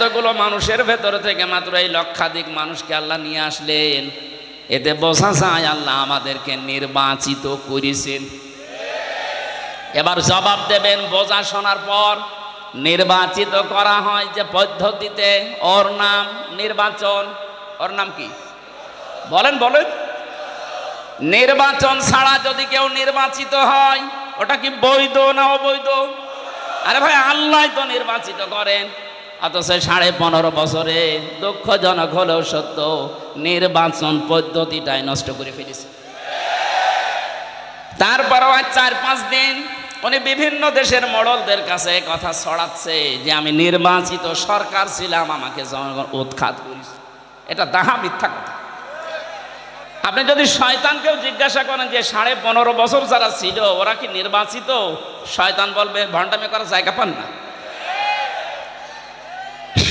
এতগুলো মানুষের ভেতর থেকে মাত্র এই লক্ষাধিক মানুষকে আল্লাহ নিয়ে আসলেন। এতে বোঝা যায় আল্লাহ আমাদেরকে নির্বাচিত করেছেন। এবার জবাব দেবেন বোঝা শোনার পর। নির্বাচিত করা হয় যে পদ্ধতিতে, ওর নাম নির্বাচন। ওর নাম কি বলেন বলেন? নির্বাচন ছাড়া যদি কেউ নির্বাচিত হয় ওটা কি বৈধ না অবৈধ? আরে ভাই, আল্লাহ তো নির্বাচিত করেন। অথচ 15.5 বছরে দুঃখজনক হলেও সত্য, নির্বাচন পদ্ধতিটাই নষ্ট করে ফেলেছে। তারপরও 4-5 দিন উনি বিভিন্ন দেশের মডলদের কাছে কথা ছড়াচ্ছে যে আমি নির্বাচিত সরকার ছিলাম, আমাকে জনগণ উৎখাত করেছে। এটা দাহা মিথ্যা কথা। আপনি যদি শয়তানকেও জিজ্ঞাসা করেন যে 15.5 বছর যারা ছিল ওরা কি নির্বাচিত, শয়তান বলবে ভণ্ডামি করার জায়গা পান না।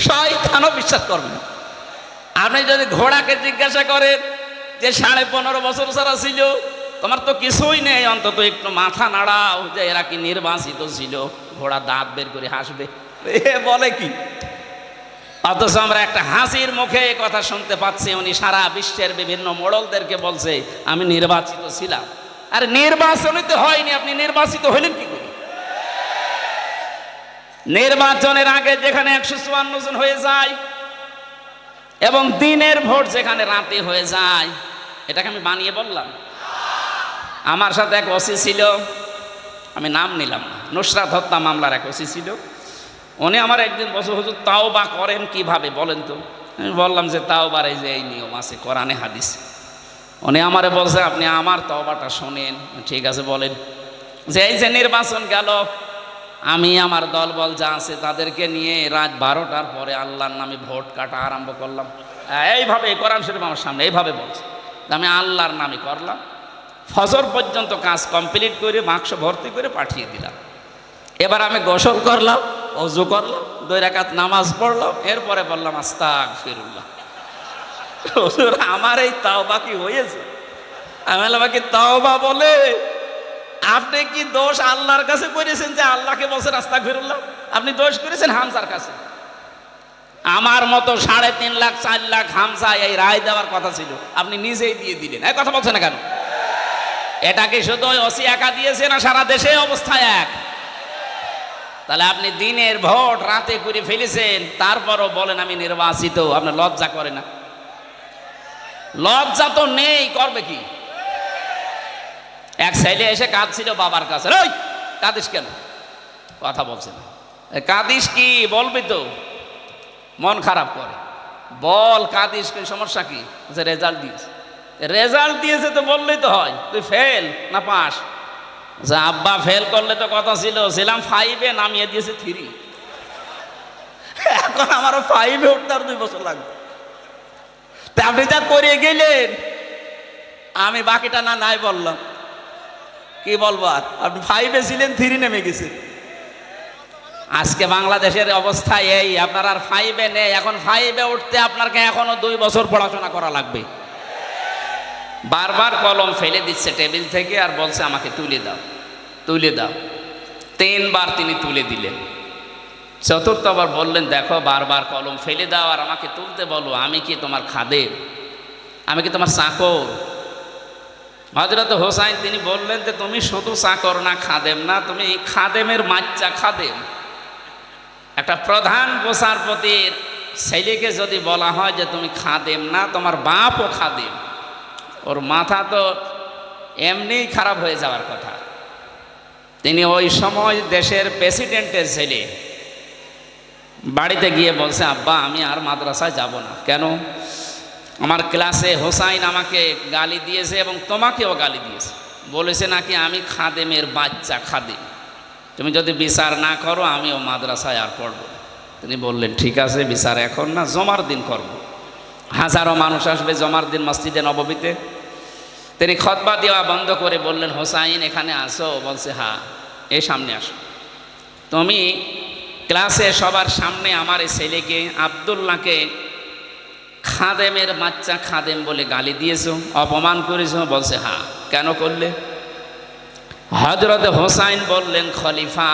শয়তানও বিশ্বাস করবে না। আপনি যদি ঘোড়াকে জিজ্ঞাসা করেন যে 15.5 বছর যারা ছিল তোমার তো কিছুই নেই, অন্তত একটু মাথা নাড়াও যে এরা কি নির্বাচিত ছিল, ঘোড়া দাঁত বের করে হাসবে। এ বলে কি? অথচ আমরা একটা হাসির মুখে কথা শুনতে পাচ্ছি, উনি সারা বিশ্বের বিভিন্ন মোড়লদেরকে বলছে আমি নির্বাচিত ছিলাম। আর নির্বাচনই তো হয়নি, আপনি নির্বাচিত হইলেন কি করে? নির্বাচনের আগে যেখানে 154 জন হয়ে যায় এবং দিনের ভোট যেখানে রাতে হয়ে যায়, এটাকে আমি বানিয়ে বললাম? আমার সাথে এক ওসি ছিল, আমি নাম নিলাম না, নুসরাত হত্যা মামলার এক ওসি ছিল। উনি আমার একদিন বছর হুজুর তাওবা করেন কিভাবে বলেন তো? আমি বললাম যে তাওবার এই যে এই নিয়ম আছে কোরআনে হাদিসে। উনি আমারে বলছে আপনি আমার তাওবাটা শোনেন। ঠিক আছে বলেন। যে এই যে নির্বাচন গেল, আমি আমার দলবল যা আছে তাদেরকে নিয়ে রাত 12টার পরে আল্লাহর নামে ভোট কাটা আরম্ভ করলাম। এইভাবে কোরআন শরীফ আমার সামনে এইভাবে বলছে, আমি আল্লাহর নামে করলাম। ফজর পর্যন্ত কাজ কমপ্লিট করে বাক্স ভর্তি করে পাঠিয়ে দিলাম। এবার আমি গোসল করলাম, ওযু করলাম, 2 রাকাত নামাজ পড়লাম, এরপরে বললাম আস্তাগফিরুল্লাহ। হুজুর আমার এই তাওবা কি হয়েছে? আমি বললাম কি তাওবা বলে? আপনি কি দোষ আল্লাহর কাছে করেছেন যে আল্লাহকে বলছেন আস্তাগফিরুল্লাহ? আপনি দোষ করেছেন হামজার কাছে। আমার মতো 3.5 লাখ 4 লাখ হামজা এই রায় দেওয়ার কথা ছিল, আপনি নিজেই দিয়ে দিলেন। এই কথা বলছেন না কেন? এটাকে শুধু ওসি একা দিয়েছে না সারা দেশে অবস্থা এক? তাহলে আপনি দিনের ভোট রাতে করে ফেলেছেন, তারপরও বলেন আমি নির্বাচিত। আপনার লজ্জা করে না? লজ্জা তো নেই, করবে কি? এক ছেলে এসে কাঁদছিল বাবার কাছে। ওই কাঁদিস কেন? কথা বলছে না। কাঁদিস কি বলবি তো, মন খারাপ করে। বল কাঁদিস কি, সমস্যা কি? যে রেজাল্ট দিয়েছে। রেজাল্ট দিয়েছে তো বললেই তো হয়, তুই ফেল না পাস। যে আব্বা ফেল করলে তো কথা ছিল, ছিলাম 5-এ, নামিয়ে দিয়েছে 3। এখন আমারও 5-এ উঠতে আর 2 বছর লাগবে। তা আপনি যা করে গেলেন, আমি বাকিটা না নাই বললাম। কি বলবো আর? আপনি 5-এ ছিলেন, 3 নেমে গেছে। আজকে বাংলাদেশের অবস্থা এই, আপনার আর 5-এ নেই। এখন 5-এ উঠতে আপনাকে এখনো 2 বছর পড়াশোনা করা লাগবে। বারবার কলম ফেলে দিচ্ছে টেবিল থেকে আর বলছে আমাকে তুলে দাও, তুলে দাও। 3 বার তিনি তুলে দিলেন। চতুর্থবার বললেন দেখো বারবার কলম ফেলে দাও আর আমাকে তুলতে বলো, আমি কি তোমার খাদেম? আমি কি তোমার চাকর? হযরত হোসাইন তিনি বললেন যে তুমি শুধু চাকর না, খাদেম না, তুমি খাদেমের বাচ্চা খাদেম। একটা প্রধান বিচারপতির ছেলেকে যদি বলা হয় যে তুমি খাদেম না, তোমার বাপও খাদেম, ওর মাথা তো এমনিই খারাপ হয়ে যাওয়ার কথা। তিনি ওই সময় দেশের প্রেসিডেন্টের ছেলে, বাড়িতে গিয়ে বলছে আব্বা আমি আর মাদ্রাসায় যাব না। কেন? আমার ক্লাসে হোসাইন আমাকে গালি দিয়েছে এবং তোমাকেও গালি দিয়েছে, বলেছে নাকি আমি খাদেমের বাচ্চা খাদেম, তুমি যদি বিচার না করো আমিও মাদ্রাসায় আর পড়ব না। তিনি বললেন ঠিক আছে, বিচার এখন না, জমার দিন করব। হাজারো মানুষ আসবে জমার দিন মসজিদে নববীতে। তিনি খুতবা দেওয়া বন্ধ করে বললেন হোসাইন এখানে আসো। বলছে হ্যাঁ, এই সামনে আসো। তুমি ক্লাসে সবার সামনে আমার এই ছেলেকে আব্দুল্লাহকে খাদেমের বাচ্চা খাদেম বলে গালি দিয়েছো, অপমান করেছো? বলছে হ্যাঁ। কেন করলে? হযরত হোসাইন বললেন খলিফা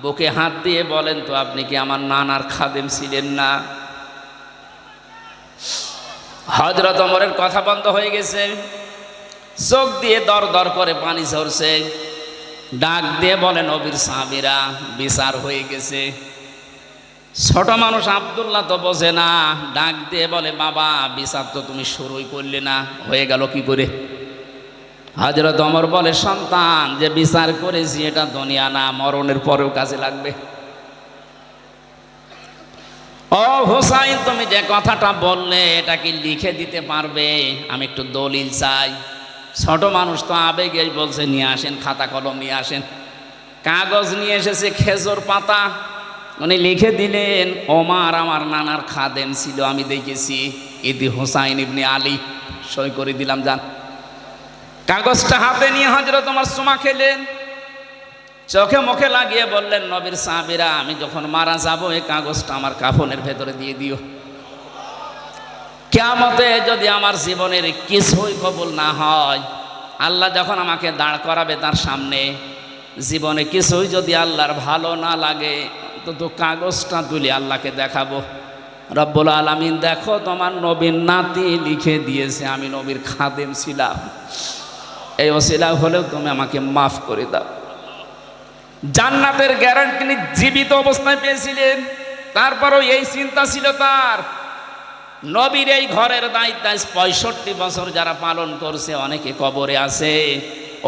বুকে হাত দিয়ে বলেন তো, আপনি কি আমার নানার খাদেম ছিলেন না? হযরত ওমরের কথা বন্ধ হয়ে গেছে, চোখ দিয়ে দর দর করে পানি ঝরছে। ডাক দিয়ে বলেন, নবীর সাহাবীরা, বিচার হয়ে গেছে। ছোট মানুষ আব্দুল্লাহ তো বোঝে না, ডাক দিয়ে বলে, বাবা বিচার তো তুমি শুরুই করলে না, হয়ে গেল কি করে? হযরত ওমর বলে, সন্তান, যে বিচার করেছি এটা দুনিয়া না, মরণের পরেও কাজে লাগবে। ও হুসাইন, তুমি যে কথাটা বললে এটা কি লিখে দিতে পারবে? আমি একটু দলিল চাই। ছোট মানুষ তো আবেগে বলছে, নিয়ে আসেন, খাতা কলম নিয়ে আসেন। কাগজ নিয়ে এসেছে, খেজুর পাতা। উনি লিখে দিলেন, ওমর আমার নানার খাদেম ছিল, আমি দেখেছি, ইদি হুসাইন ইবনে আলী। সই করে দিলাম, যান। কাগজটা হাতে নিয়ে হযরত ওমর চুমা খেলেন, চোখে মুখে লাগিয়ে বললেন, নবীর সাহাবীরা, আমি যখন মারা যাব এই কাগজটা আমার কাফনের ভেতরে দিয়ে দিও। কিয়ামতে যদি আমার জীবনের কিছুই কবুল না হয়, আল্লাহ যখন আমাকে দাঁড় করাবে তার সামনে, জীবনে কিছুই যদি আল্লাহর ভালো না লাগে, তো কাগজটা তুলে আল্লাহকে দেখাবো, রব্বুল আলামিন দেখো তোমার নবীর নাতি লিখে দিয়েছে আমি নবীর খাদেম ছিলাম, এই ওসিলা হলেও তুমি আমাকে মাফ করে দাও। জান্নাতের গ্যারান্টি তিনি জীবিত অবস্থায় পেয়েছিলেন, তারপরও এই চিন্তা ছিল তার। নবীর এই ঘরের দায়িত্ব 65 বছর যারা পালন করছে, অনেকে কবরে আছে,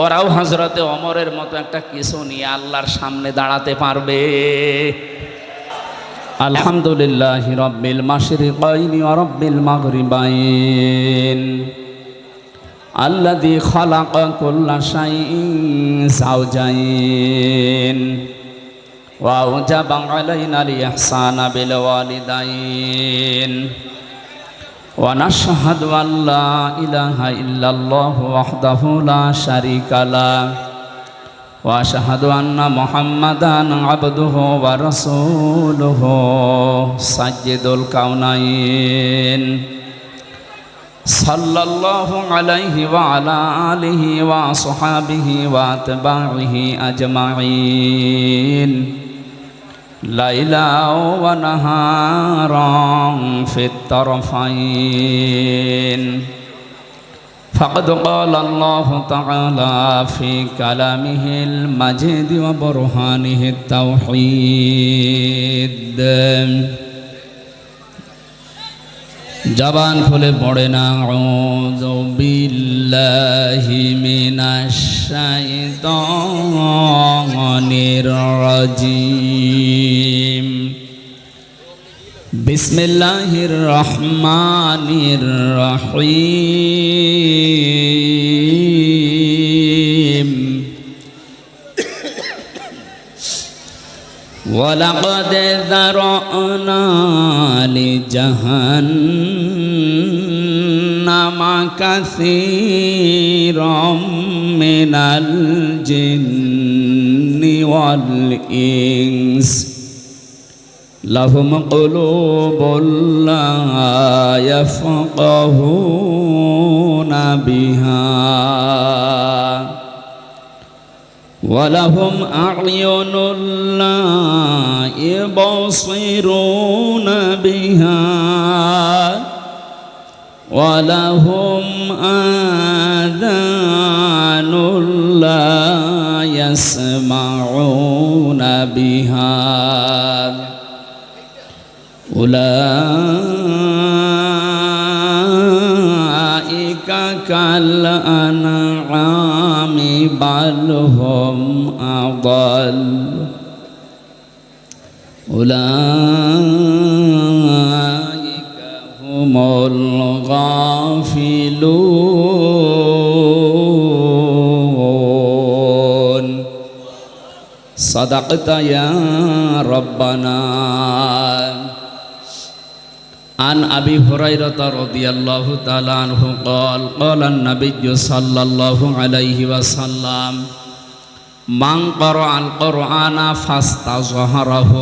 ওরাও হযরতে ওমরের মতো একটা কিছু নিয়ে আল্লাহর সামনে দাঁড়াতে পারবে। আলহামদুলিল্লাহি রাব্বিল মাশরিকাইনি ওয়া রাব্বিল মাগরিবাইন আল্লাযী খালাকা কুল্লা শাইইন যাওজাইন ওয়া আওজাবা আলাইনাল ইহসানা বিল ওয়ালিদাইন ওয়া নাশহাদু আল্লা ইলাহা ইল্লাল্লাহু ওয়াহদাহু লা শারীকা লাহু ওয়া আশহাদু আন্না মুহাম্মাদান আবদুহু ওয়া রাসূলুহু সাজ্জিদুল কাউনাইন সাল্লাল্লাহু আলাইহি ওয়া আলা আলিহি ওয়া আসহাবিহি ওয়া আতবাইহি আজমাইন লাইলা ওয়া নাহারান ফিত তারফাইন ফাকাদ ক্বালা আল্লাহু তাআলা ফি কালামিহিল মাজিদ ওয়া বুরহানিহিত তাওহীদ। জবান খুলে পড়ে না, আউযু বিল্লাহি মিনাশ শাইতানির রাজীম। বিসমিল্লাহির রহমানির রহিম। وَلَقَدْ ذَرَأْنَا لِجَهَنَّمَ كَثِيرًا مِنَ الْجِنِّ وَالْإِنسِ لَهُمْ قُلُوبٌ لَّا يَفْقَهُونَ بِهَا وَلَهُمْ أَعْيُنٌ لَّا يُبْصِرُونَ بِهَا وَلَهُمْ آذَانٌ لَّا يَسْمَعُونَ بِهَا أُولَٰئِكَ كَالْأَنْعَامِ بَلْ هُمْ أَضَلُّ أُولَٰئِكَ هُمُ الْغَافِلُونَ صدقت يا ربنا. عن أبي هريرة رضي الله تعالى عنه قال قال النبي صلى الله عليه وسلم من قرأ القرآن فاستظهره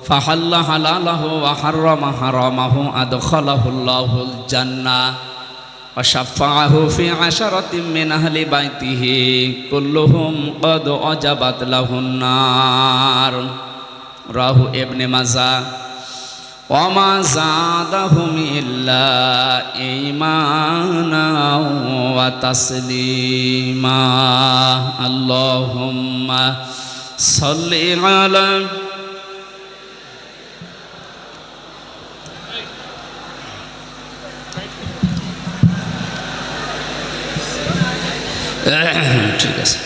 فحل حلاله وحرم حرامه أدخله الله الجنة وشفعه في عشرة من أهل بيته كلهم قد أجبت له النار রাহু ইবনে মাজা وما زادهم إلا إيمانا وتسليما اللهم صل على ঠিক আছে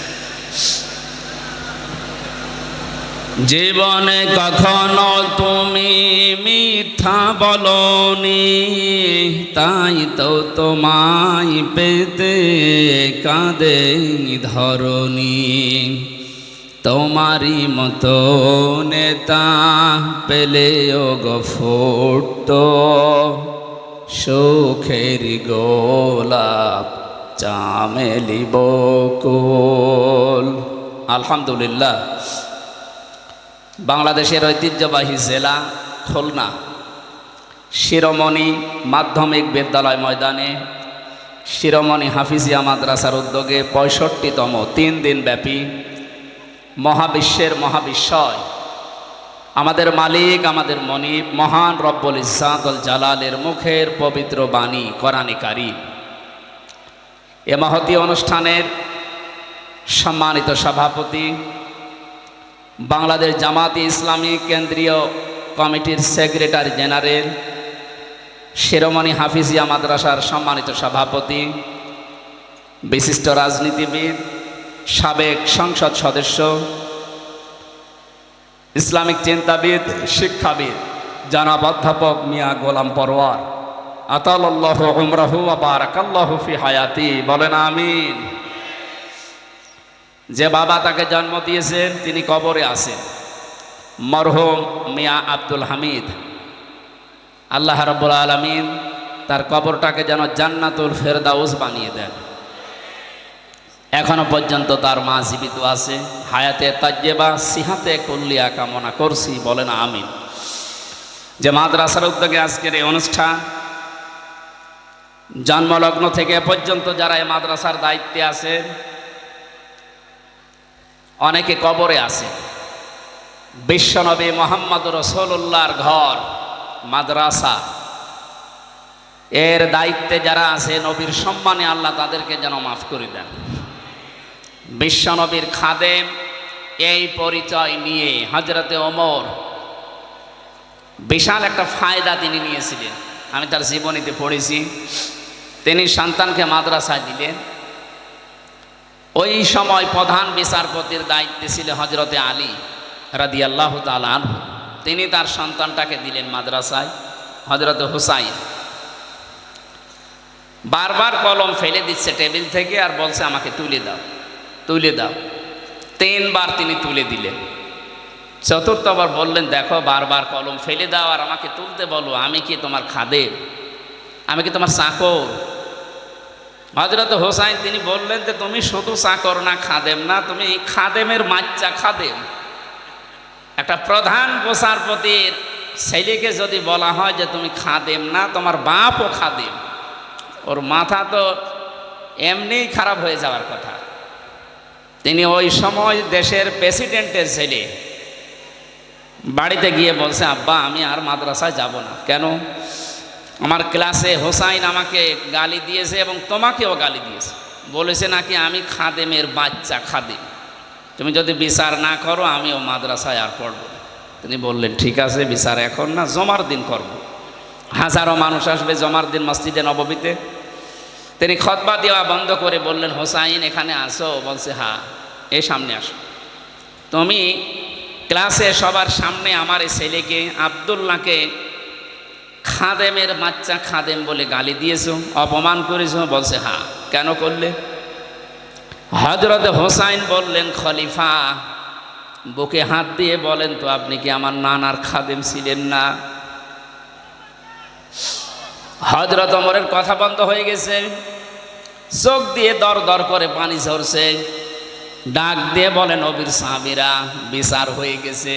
জীবনে কখনো তুমি মিথ্যা বলনি তাই তো তোমায় পেতে কাঁদে ধরনি তোমারই মতো নেতা পেলেও গো ফুটতো সুখের গোলাপ চামেলি বকুল। আলহামদুলিল্লাহ, বাংলাদেশের ঐতিহ্যবাহী জেলা খুলনা শিরোমণি মাধ্যমিক বিদ্যালয় ময়দানে শিরোমণি হাফিজিয়া মাদ্রাসার উদ্যোগে 65তম 3 দিন ব্যাপী মহাবিশ্বের মহাবিশ্বয় আমাদের মালিক আমাদের মনিব মহান রব্বুল ইজ্জাতুল জালালের মুখের পবিত্র বাণী কোরআনে কারীম, এ মহতী অনুষ্ঠানের সম্মানিত সভাপতি বাংলাদেশ জামাতে ইসলামী কেন্দ্রীয় কমিটির সেক্রেটারি জেনারেল শিরোমণি হাফিজিয়া মাদ্রাসার সম্মানিত সভাপতি বিশিষ্ট রাজনীতিবিদ সাবেক সংসদ সদস্য ইসলামিক চিন্তাবিদ শিক্ষাবিদ জনাব অধ্যাপক মিয়া গোলাম পরওয়ার আতালাল্লাহু উমরাহু ওয়া বারাকাল্লাহু ফি হায়াতি, বলেন আমিন। যে বাবা তাকে জন্ম দিয়েছেন তিনি কবরে আছেন, মরহুম মিয়া আব্দুল হামিদ। আল্লাহ রাব্বুল আলামিন তার কবরটাকে যেন জান্নাতুল ফেরদাউস বানিয়ে দেন। এখনো পর্যন্ত তার মা জীবিত আছে, হায়াতে তাজ্জেবা সিহাতে কুল্লিয়া কামনা করছি, বলেন আমিন। যে মাদ্রাসার উদ্যোগে আজকের এই অনুষ্ঠান, জন্মলগ্ন থেকে পর্যন্ত যারা এই মাদ্রাসার দায়িত্বে আছেন অনেকে কবরে আছে। বিশ্বনবী মুহাম্মদ রাসূলুল্লাহর ঘর মাদ্রাসা, এর দায়িত্বে যারা আছে নবীর সম্মানে আল্লাহ তাদেরকে যেন মাফ করে দেন। বিশ্বনবীর খাদেম এই পরিচয় নিয়ে হযরতে ওমর বিশাল একটা ফায়দা তিনি নিয়েছিলেন। আমি তার জীবনীতে পড়েছি, তিনি সন্তানকে মাদ্রাসায় দিলেন। ওই সময় প্রধান বিচারপতির দায়িত্বে ছিল হযরতে আলী রাদিয়াল্লাহু তাআলা আনহু, তিনি তার সন্তানটাকে দিলেন মাদ্রাসায়। হযরতে হুসাইন বারবার কলম ফেলে দিচ্ছে টেবিল থেকে আর বলছে আমাকে তুলে দাও তুলে দাও। 3 বার তিনি তুলে দিলেন। চতুর্থবার বললেন দেখো বারবার কলম ফেলে দাও আর আমাকে তুলতে বলো, আমি কি তোমার খাদেম? আমি কি তোমার চাকর? হযরত হোসাইন তিনি বললেন যে তুমি শুধু চাকর না, খাদেম না, তুমি খাদেমের বাচ্চা খাদেম। একটা প্রধান বিচারপতির ছেলেকে যদি বলা হয় যে তুমি খাদেম না, তোমার বাপও খাদেম, ওর মাথা তো এমনিই খারাপ হয়ে যাওয়ার কথা। তিনি ওই সময় দেশের প্রেসিডেন্টের ছেলে, বাড়িতে গিয়ে বলছে আব্বা আমি আর মাদ্রাসায় যাব না। কেন? আমার ক্লাসে হোসাইন আমাকে গালি দিয়েছে এবং তোমাকেও গালি দিয়েছে, বলেছে নাকি আমি খাদেমের বাচ্চা খাদেম, তুমি যদি বিচার না করো আমিও মাদ্রাসায় আর পড়ব। তিনি বললেন ঠিক আছে, বিচার এখন না, জমার দিন করব। হাজারো মানুষ আসবে জমার দিন মসজিদে নববীতে। তিনি খুতবা দেওয়া বন্ধ করে বললেন হোসাইন এখানে আসো। বলছে হ্যাঁ, এই সামনে আসো। তুমি ক্লাসে সবার সামনে আমার এই ছেলেকে আব্দুল্লাহকে খাদেমের বাচ্চা খাদেম বলে গালি দিয়েছো, অপমান করেছো? বলছে হ্যাঁ। কেন করলে? হযরত হোসাইন বললেন খলিফা বুকে হাত দিয়ে বলেন তো আপনি কি আমার নানার খাদেম ছিলেন না? হযরত ওমরের কথা বন্ধ হয়ে গেছে, চোখ দিয়ে দর দর করে পানি ঝরছে। ডাক দিয়ে বলেন নবীর সাহাবীরা বিচার হয়ে গেছে।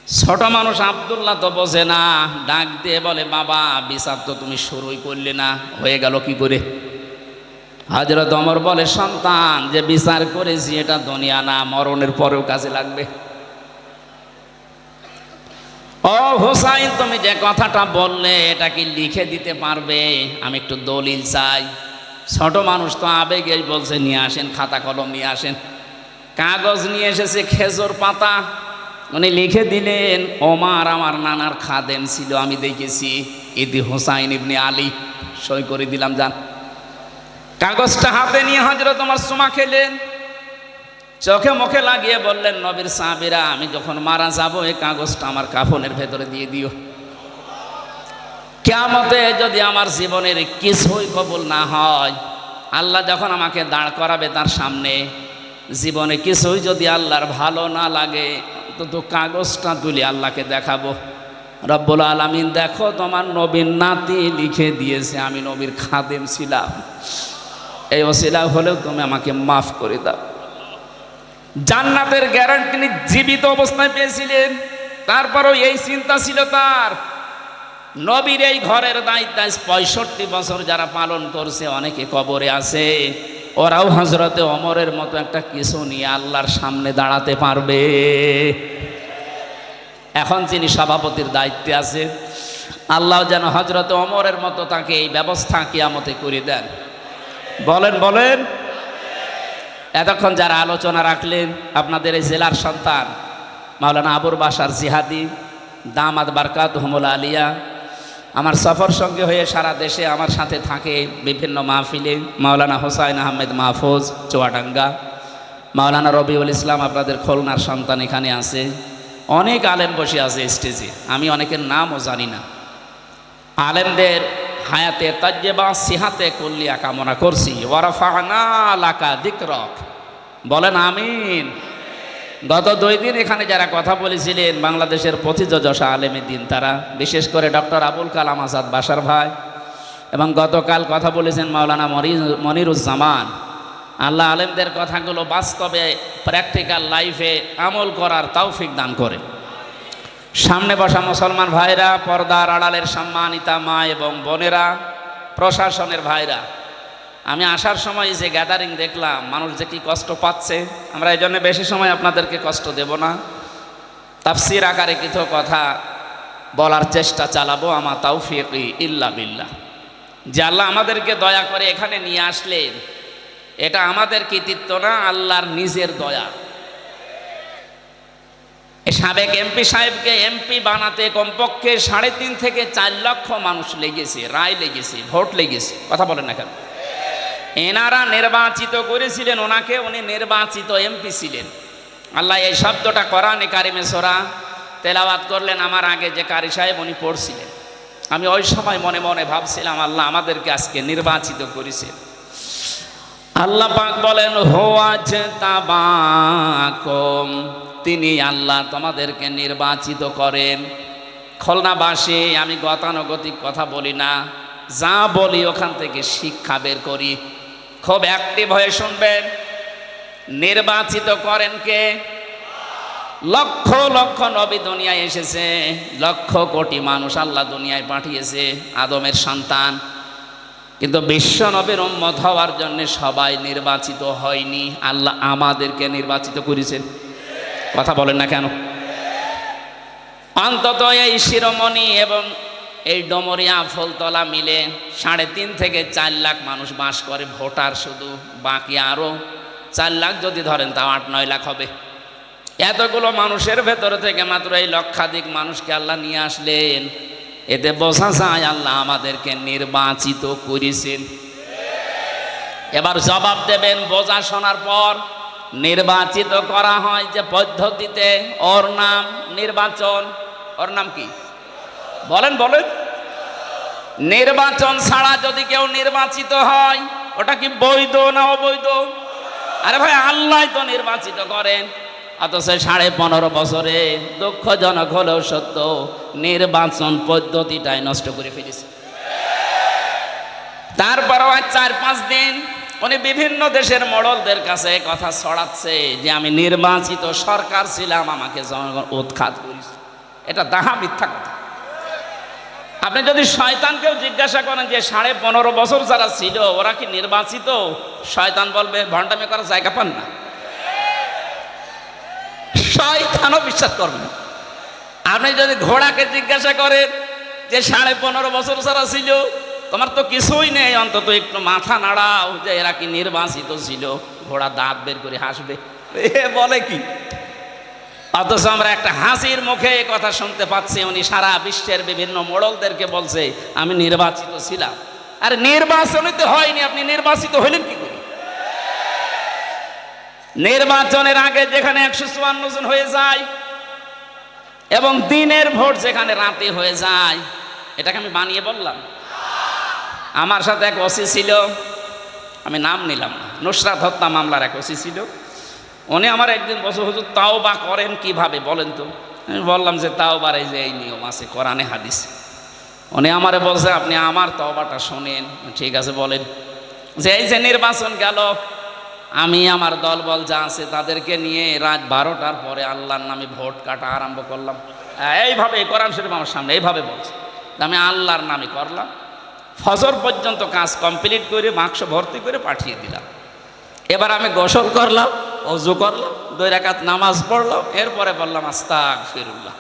ছোট মানুষ আব্দুল্লাহ তো বোঝে না, ডাক দিয়ে বলে, বাবা বিচার তো তুমি শুরুই করলে না, হয়ে গেল কি করে? হযরত ওমর বলে, সন্তান, যে বিচার করেছি এটা দুনিয়া না, মরণের পরেও কাজে লাগবে। ও হোসাইন, তুমি যে কথাটা বললে এটা কি লিখে দিতে পারবে? আমি একটু দলিল চাই। ছোট মানুষ তো আবেগেই বলছে, নিয়ে আসেন, খাতা কলম নিয়ে আসেন। কাগজ নিয়ে এসেছে, খেজুর পাতা। উনি লিখে দিলেন, ওমর আমার নানার খাদেম ছিল, আমি দেখেছি, ইদি হোসাইন ইবনে আলী, সই করে দিলাম, যান। কাগজটা হাতে নিয়ে হযরত ওমর চুমা খেলেন, চোখে মুখে লাগিয়ে বললেন, নবীর সাহাবীরা, আমি যখন মারা যাব এই কাগজটা আমার কাফনের ভেতরে দিয়ে দিও। কিয়ামতে যদি আমার জীবনের কিছুই কবুল না হয়, আল্লাহ যখন আমাকে দাঁড় করাবে তার সামনে, জীবনে কিছুই যদি আল্লাহর ভালো না লাগে, তো কাগজটা তুলে আল্লাহকে দেখাবো, রব্বুল আলামিন দেখো তোমার নবীর নাতি লিখে দিয়েছে আমি নবীর খাদেম ছিলাম, এই ওসিলা হলেও তুমি আমাকে মাফ করে দাও। জান্নাতের গ্যারান্টি তিনি জীবিত অবস্থায় পেয়েছিলেন, তারপরও এই চিন্তা ছিল তার। নবীর এই ঘরের দায়িত্ব 65 বছর যারা পালন করছে, অনেকে কবরে আছে, ওরাও হযরতে ওমরের মতো একটা কিছু নিয়ে আল্লাহর সামনে দাঁড়াতে পারবে। এখন যিনি সভাপতির দায়িত্বে আছে, আল্লাহ যেন হযরতে ওমরের মতো তাকে এই ব্যবস্থা কিয়ামতে করে দেন। বলেন বলেন। এতক্ষণ যারা আলোচনা রাখলেন, আপনাদের এই জেলার সন্তান মাওলানা আবুল বাশার জিহাদি দামাত বারকাতুহুমুল আলিয়া, আমার সফর সঙ্গে হয়ে সারা দেশে আমার সাথে থাকে বিভিন্ন মাহফিলে। মাওলানা হোসাইন আহমেদ মাহফুজ চুয়াডাঙ্গা, মাওলানা রবিউল ইসলাম আপনাদের খুলনার সন্তান এখানে আছে, অনেক আলেম বসে আছে স্টেজে, আমি অনেকের নামও জানি না। আলেমদের হায়াতে তাজ্জেবা সিহাতে কুল্লিয়া কামনা করছি। ওয়ারাফা'না লাকা যিকরাক, বলেন আমিন। গত 2 দিন এখানে যারা কথা বলেছিলেন, বাংলাদেশের প্রথিতযশা আলেমে দিন তারা, বিশেষ করে ডক্টর আবুল কালাম আজাদ বাশার ভাই, এবং গতকাল কথা বলেছেন মাওলানা মনিরুজ্জামান। আল্লাহ আলেমদের কথাগুলো বাস্তবে প্র্যাকটিক্যাল লাইফে আমল করার তৌফিক দান করে। সামনে বসা মুসলমান ভাইরা, পর্দার আড়ালের সম্মানিতা মা এবং বোনেরা, প্রশাসনের ভাইরা, আমি আসার সময় যে গ্যাদারিং দেখলাম, মানুষ যে কি কষ্ট পাচ্ছে, আমরা এই জন্য বেশি সময় আপনাদেরকে কষ্ট দেব না, তাফসীর আকারে কিছু কথা বলার চেষ্টা চালাবো। আমা তাওফীকি ইল্লা বিল্লাহ। যে আল্লাহ আমাদেরকে দয়া করে এখানে নিয়ে আসলেন, এটা আমাদের কৃতিত্ব না, আল্লাহর নিজের দয়া। সাবেক এমপি সাহেবকে এমপি বানাতে কমপক্ষে 3.5 থেকে 4 লক্ষ মানুষ লেগেছে, রায় লেগেছে, ভোট লেগেছে, কথা বলেন না কেন? এনারা নির্বাচিত করেছিলেন ওনাকে, উনি নির্বাচিত এমপি ছিলেন। আল্লাহ এই শব্দটা কোরআনে কারিমে সূরা তেলাওয়াত করলেন, আমার আগে যে কারি সাহেব উনি পড়ছিলেন। আমি ওই সময় মনে মনে ভাবছিলাম, আল্লাহ আমাদেরকে আজকে নির্বাচিত করেছেন। আল্লাহ পাক বলেন, হুয়াজতাবাকুম, তিনি আল্লাহ তোমাদেরকে নির্বাচিত করেন। খুলনাবাসী, আমি গতানুগতিক কথা বলি না, যা বলি ওখান থেকে শিক্ষা বের করি, খুব অ্যাক্টিভ হয়ে শুনবেন। নির্বাচিত করেন কে? লক্ষ লক্ষ নবী দুনিয়ায় এসেছে, লক্ষ কোটি মানুষ আল্লাহ দুনিয়ায় পাঠিয়েছে, আদমের সন্তান, কিন্তু বিশ্ব নবীর উম্মত হওয়ার জন্য সবাই নির্বাচিত হয়নি। আল্লাহ আমাদেরকে নির্বাচিত করেছেন, কথা বলেন না কেন? অন্তত এই শিরোমণি এবং এই ডমরিয়া ফুলতলা মিলে 3.5 থেকে 4 লাখ মানুষ বাস করে, ভোটার শুধু, বাকি আরো 4 লাখ যদি ধরেন তাও 8-9 লাখ হবে। এতগুলো মানুষের ভেতর থেকে মাত্র এই লক্ষাধিক মানুষকে আল্লাহ নিয়ে আসলেন, এতে বোঝা যায় আল্লাহ আমাদেরকে নির্বাচিত করেছেন। এবার জবাব দেবেন বোঝা শোনার পর। নির্বাচিত করা হয় যে পদ্ধতিতে, ওর নাম নির্বাচন। ওর নাম কি? বলেন বলেন। নির্বাচন ছাড়া যদি কেউ নির্বাচিত হয়, ওটা কি বৈধ না অবৈধ? আরে ভাই, আল্লাহ তো নির্বাচিত করেন, অথচ 15.5 বছরে দুঃখজনক হলেও সত্য, নির্বাচন পদ্ধতিটাই নষ্ট করে ফেলেছে। তারপরও আজ 4-5 দিন উনি বিভিন্ন দেশের মডলদের কাছে কথা ছড়াচ্ছে যে আমি নির্বাচিত সরকার ছিলাম, আমাকে জনগণ উৎখাত করেছে। এটা দাহা মিথ্যা কথা। আপনি যদি শয়তানকেও জিজ্ঞাসা করেন যে 15.5 বছর যারা ছিল ওরা কি নির্বাচিত, শয়তান বলবে ভণ্ডামি করার জায়গা পান না। শয়তানও বিশ্বাস করবে না। আপনি যদি ঘোড়াকে জিজ্ঞাসা করেন যে 15.5 বছর যারা ছিল তোমার তো কিছুই নেই, অন্তত একটু মাথা নাড়াও যে এরা কি নির্বাচিত ছিল, ঘোড়া দাঁত বের করে হাসবে। এ বলে কি? অথচ আমরা একটা হাসির মুখে এই কথা শুনতে পাচ্ছি, উনি সারা বিশ্বের বিভিন্ন মোড়লদেরকে বলছে আমি নির্বাচিত ছিলাম। আর নির্বাচনই তো হয়নি, আপনি নির্বাচিত হইলেন কি করে? নির্বাচনের আগে যেখানে 154 জন হয়ে যায় এবং দিনের ভোট যেখানে রাতে হয়ে যায়, এটাকে আমি বানিয়ে বললাম? আমার সাথে এক ওসি ছিল, আমি নাম নিলাম না, নুসরাত হত্যা মামলার এক ওসি ছিল। উনি আমার একদিন বলছে হুজুর তাওবা করেন কিভাবে বলেন তো? আমি বললাম যে তাওবার এই যে এই নিয়ম আছে কোরআনে হাদিসে। উনি আমারে বলছে আপনি আমার তওবাটা শোনেন। ঠিক আছে বলেন। যে এই যে নির্বাচন গেল, আমি আমার দলবল যা আছে তাদেরকে নিয়ে রাত 12টার পরে আল্লাহর নামে ভোট কাটা আরম্ভ করলাম। এইভাবে কোরআন শরীফ আমার সামনে এইভাবে বলছে, আমি আল্লাহর নামে করলাম। ফজর পর্যন্ত কাজ কমপ্লিট করে বাক্স ভর্তি করে পাঠিয়ে দিলাম। এবার আমি গোসল করলাম, ওযু করলাম, 2 রাকাত নামাজ পড়লাম, এরপরে বললাম আস্তাগফিরুল্লাহ।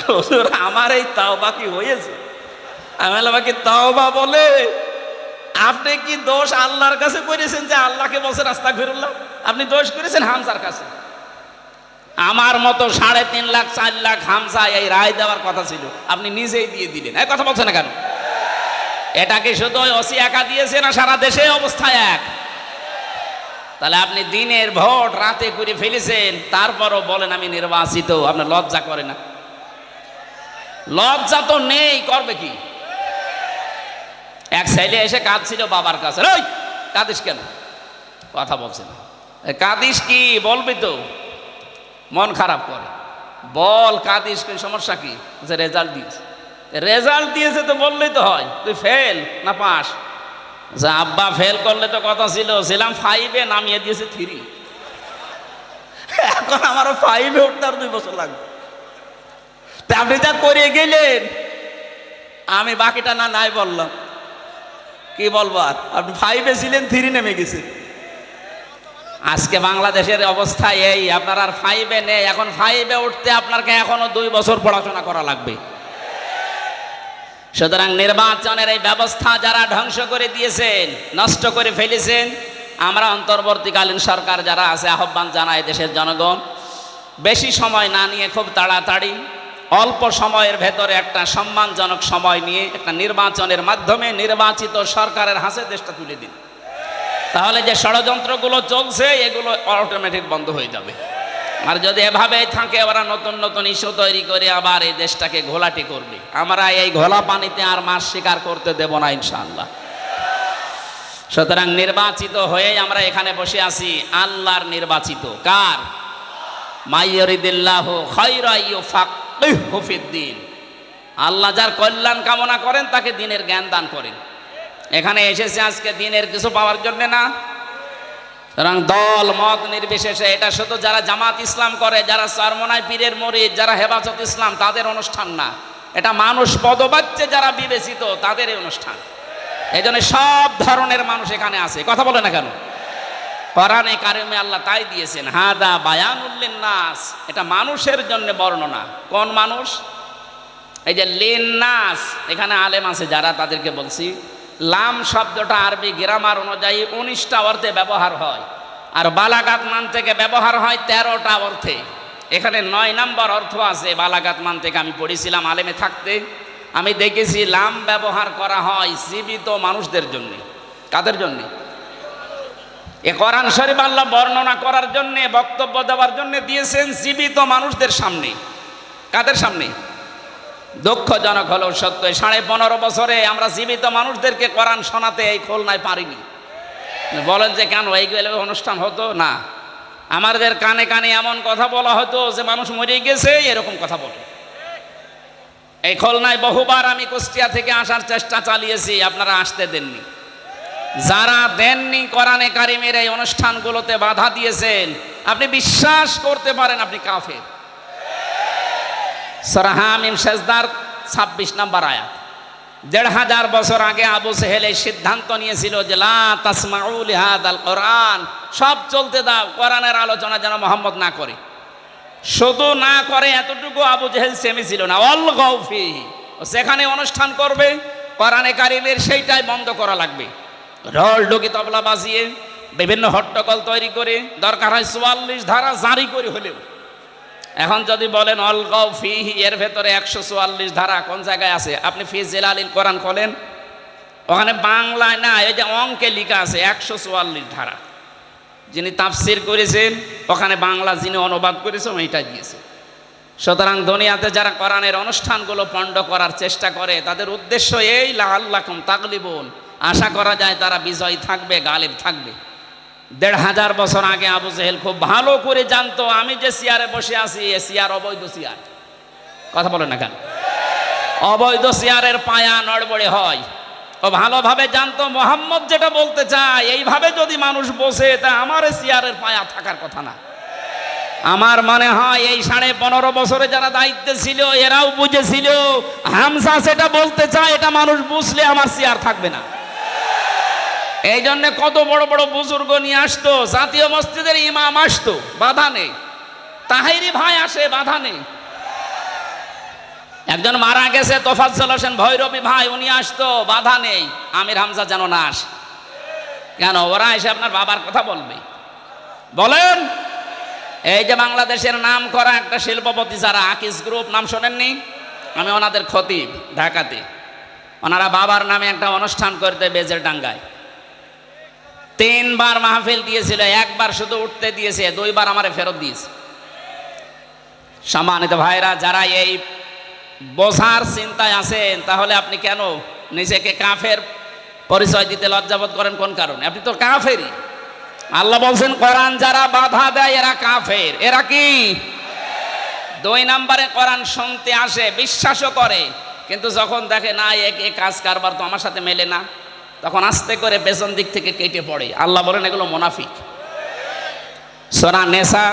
হুজুর আমার এই তাওবা কি হয়েছে? আমি বললাম কি তাওবা বলে? আপনি কি দোষ আল্লাহর কাছে করেছেন যে আল্লাহকে বলছেন আস্তাগফিরুল্লাহ? আপনি দোষ করেছেন হামজার কাছে। আমার মতো 3.5 লাখ 4 লাখ হামজা এই রায় দেওয়ার কথা ছিল, আপনি নিজেই দিয়ে দিলেন। এই কথা বলছেন না কেন? এটা কি শুধু ওসি একা দিয়েছে না সারা দেশে অবস্থা এক? তাহলে আপনি দিনের ভোট রাতে করে ফেলেছেন, তারপরও বলেন আমি নির্বাচিত। আপনার লজ্জা করে না? লজ্জা তো নেই, করবে কি? এক ছেলে এসে কাঁদছিল বাবার কাছে। ওই কাঁদিস কেন? কথা বলছে না। কাঁদিস কি বলবি তো, মন খারাপ করে। বল কাঁদিস কি, সমস্যা কি? যে রেজাল্ট দিয়েছে। রেজাল্ট দিয়েছে তো বললেই তো হয়, তুই ফেল না পাস। যে আব্বা ফেল করলে তো কথা ছিলাম 5-এ, নামিয়ে দিয়েছে 3। এখন আমারও 5-এ উঠতে আর 2 বছর লাগবে। তা আপনি যা করে গেলেন, আমি বাকিটা না নাই বললাম। কি বলবো আর? আপনি 5-এ ছিলেন, 3 নেমে গেছে। আজকে বাংলাদেশের অবস্থা এই, আপনার আর 5-এ নেই। এখন 5-এ উঠতে আপনাকে এখনো 2 বছর পড়াশোনা করা লাগবে। সুতরাং নির্বাচনের এই ব্যবস্থা যারা ধ্বংস করে দিয়েছেন, নষ্ট করে ফেলেছেন, আমরা অন্তর্বর্তীকালীন সরকার যারা আছে আহ্বান জানাই দেশের জনগণ, বেশি সময় না নিয়ে খুব তাড়াতাড়ি অল্প সময়ের ভেতরে একটা সম্মানজনক সময় নিয়ে একটা নির্বাচনের মাধ্যমে নির্বাচিত সরকারের হাতে দেশটা তুলে দিন। তাহলে যে ষড়যন্ত্রগুলো চলছে এগুলো অটোমেটিক বন্ধ হয়ে যাবে। আর যদি এভাবেই থাকে, ওরা নতুন নতুন ইস্যু তৈরি করে আবার এই দেশটাকে ঘোলাটি করবে। আমরা এই ঘোলা পানিতে আর মাছ শিকার করতে দেব না ইনশাআল্লাহ। সুতরাং নির্বাচিত হয়ে আমরা এখানে বসে আছি, আল্লাহর নির্বাচিত। কার? মাইয়ুরিদিল্লাহু খায়রা ইউফাক্কিহু ফিদ্দীন। আল্লাহ যার কল্যাণ কামনা করেন তাকে দ্বীনের জ্ঞান দান করেন। এখানে এসেছে আজকে দ্বীনের কিছু পাওয়ার জন্য না। সুতরাং দল মত নির্বিশেষে, এটা শুধু যারা জামাত ইসলাম করে, যারা চরমনাই পীরের মুরিদ, যারা হেফাজত ইসলাম তাদের অনুষ্ঠান না। এটা মানুষ পদবাচ্যে যারা বিবেচিত তাদের এই অনুষ্ঠান। এই জন্য সব ধরনের মানুষ এখানে আছে। কথা বলে না কেন? কোরআনে কারিমে আল্লাহ তাই দিয়েছেন, হাদা বায়ানুল লিন্নাস। এটা মানুষের জন্য বর্ণনা। কোন মানুষ? এই যে লিন্নাস, এখানে আলেম আছে যারা, তাদেরকে বলছি লাম শব্দটা আরবি গ্রামার অনুযায়ী 19টা অর্থে ব্যবহার হয়, আর বালাগাত মান থেকে ব্যবহার হয় 13টা অর্থে। এখানে 9 নম্বর অর্থ আছে বালাগাত মান থেকে। আমি পড়েছিলাম আলেমে থাকতে, আমি দেখেছি লাম ব্যবহার করা হয় জীবিত মানুষদের জন্য। কাদের জন্য? এ কোরআন শরীফ আল্লাহ বর্ণনা করার জন্য, বক্তব্য দেওয়ার জন্য দিয়েছেন জীবিত মানুষদের সামনে। কাদের সামনে? দুঃখজনক হলেও সত্য, 15.5 বছরে আমরা জীবিত মানুষদেরকে কোরআন শোনাতে এই খুলনায় পারিনি। বলেন যে কেন এইগুলো অনুষ্ঠান হতো না? আমাদের কানে কানে এমন কথা বলা হতো যে মানুষ মরে গেছে, এরকম কথা বলে। এই খুলনায় বহুবার আমি কুষ্টিয়া থেকে আসার চেষ্টা চালিয়েছি, আপনারা আসতে দেননি। যারা দেননি, কোরআনে কারিমের এই অনুষ্ঠানগুলোতে বাধা দিয়েছেন, আপনি বিশ্বাস করতে পারেন আপনি কাফের। সূরা হামিম সেজদার 26 নম্বর আয়াত। ১৫০০ বছর আগে আবু সেহেল এই সিদ্ধান্ত নিয়েছিল যে লা তাসমাউ লিহাদাল কোরআন, সব চলতে দাও, কোরআনের আলোচনা যেন মোহাম্মদ না করে। শুধু না করে এতটুকু আবু জেহেল সেমেছিল না, অল গৌফি, সেখানে অনুষ্ঠান করবে কোরআনে কারিমের সেইটাই বন্ধ করা লাগবে। ঢোল ঢুকি তবলা বাজিয়ে বিভিন্ন হট্টগোল তৈরি করে দরকার হয় ৪৪ ধারা জারি করে হলেও। এখন যদি বলেন অল গৌফি, এর ভেতরে ১৪৪ ধারা কোন জায়গায় আছে? আপনি ফি জিলালিল কোরআন খোলেন, ওখানে বাংলায় না, এই যে অঙ্কে লেখা আছে ১৪৪ ধারা। যিনি তাফসির করেছেন ওখানে বাংলা যিনি অনুবাদ করেছেন এইটাই দিয়েছে। সুতরাং দুনিয়াতে যারা কোরআনের অনুষ্ঠানগুলো পণ্ড করার চেষ্টা করে তাদের উদ্দেশ্য এই লাআল্লাকুম তাগলিবুন, আশা করা যায় তারা বিজয়ী থাকবে, গালিব থাকবে। ১৫০০ বছর আগে আবু জেহেল খুব ভালো করে জানতো আমি যে চেয়ারে বসে আছি এ চেয়ার অবৈধ চেয়ার। কথা বলে না কেন? অবৈধ চেয়ারের পায়া নড়বড়ে হয়। ও ভালোভাবে জানতো মোহাম্মদ যেটা বলতে চায় এইভাবে যদি মানুষ বসে তা আমার চেয়ারের পায়া থাকার কথা না। আমার মনে হয় এই ১৫.৫ বছরে যারা দায়িত্বে ছিল এরাও বুঝেছিল হামজা যেটা বলতে চায় এটা মানুষ বুঝলে আমার চেয়ার থাকবে না। এই জন্য কত বড় বড় বুজুর্গ নিয়ে আসতো, জাতীয় মসজিদের ইমাম আসতো, বাধা নেই। তাহেরি ভাই আসে, বাধা নেই। একজন মারা গেছে তোফাজ্জল হোসেন ভৈরবী ভাই, উনি আসতো, বাধা নেই। আমির হামজা যেন না আসে। কেন? ওরা এসে আপনার বাবার কথা বলবে। বলেন, এই যে বাংলাদেশের নাম করা একটা শিল্পপতি যারা আকিস গ্রুপ, নাম শোনেননি? আমি ওনাদের খতিব ঢাকাতে। ওনারা বাবার নামে একটা অনুষ্ঠান করতে বেজের ডাঙ্গায় ৩ বার মাহফিল দিয়েছিল, একবার শুধু উঠতে দিয়েছে, ২ বার আমারে ফেরত দিয়েছে। সম্মানিত ভাইরা, যারা এই বোঝার চিন্তায় আছেন তাহলে আপনি কেন নিজেকে কাফের পরিচয় দিতে লজ্জাবোধ করেন? কোন কারণে? আপনি তো কাফেরই। আল্লাহ বলছেন কোরআন যারা বাধা দেয় এরা কাফের। এরা কি? ২ নম্বরে কোরআন শুনতে আসে, বিশ্বাসও করে, কিন্তু যখন দেখে না এ কাজ কারবার তো আমার সাথে মেলে না, তখন আস্তে করে পেছন দিক থেকে কেটে পড়ে। আল্লাহ বলেন এগুলো মুনাফিক। সূরা নিসা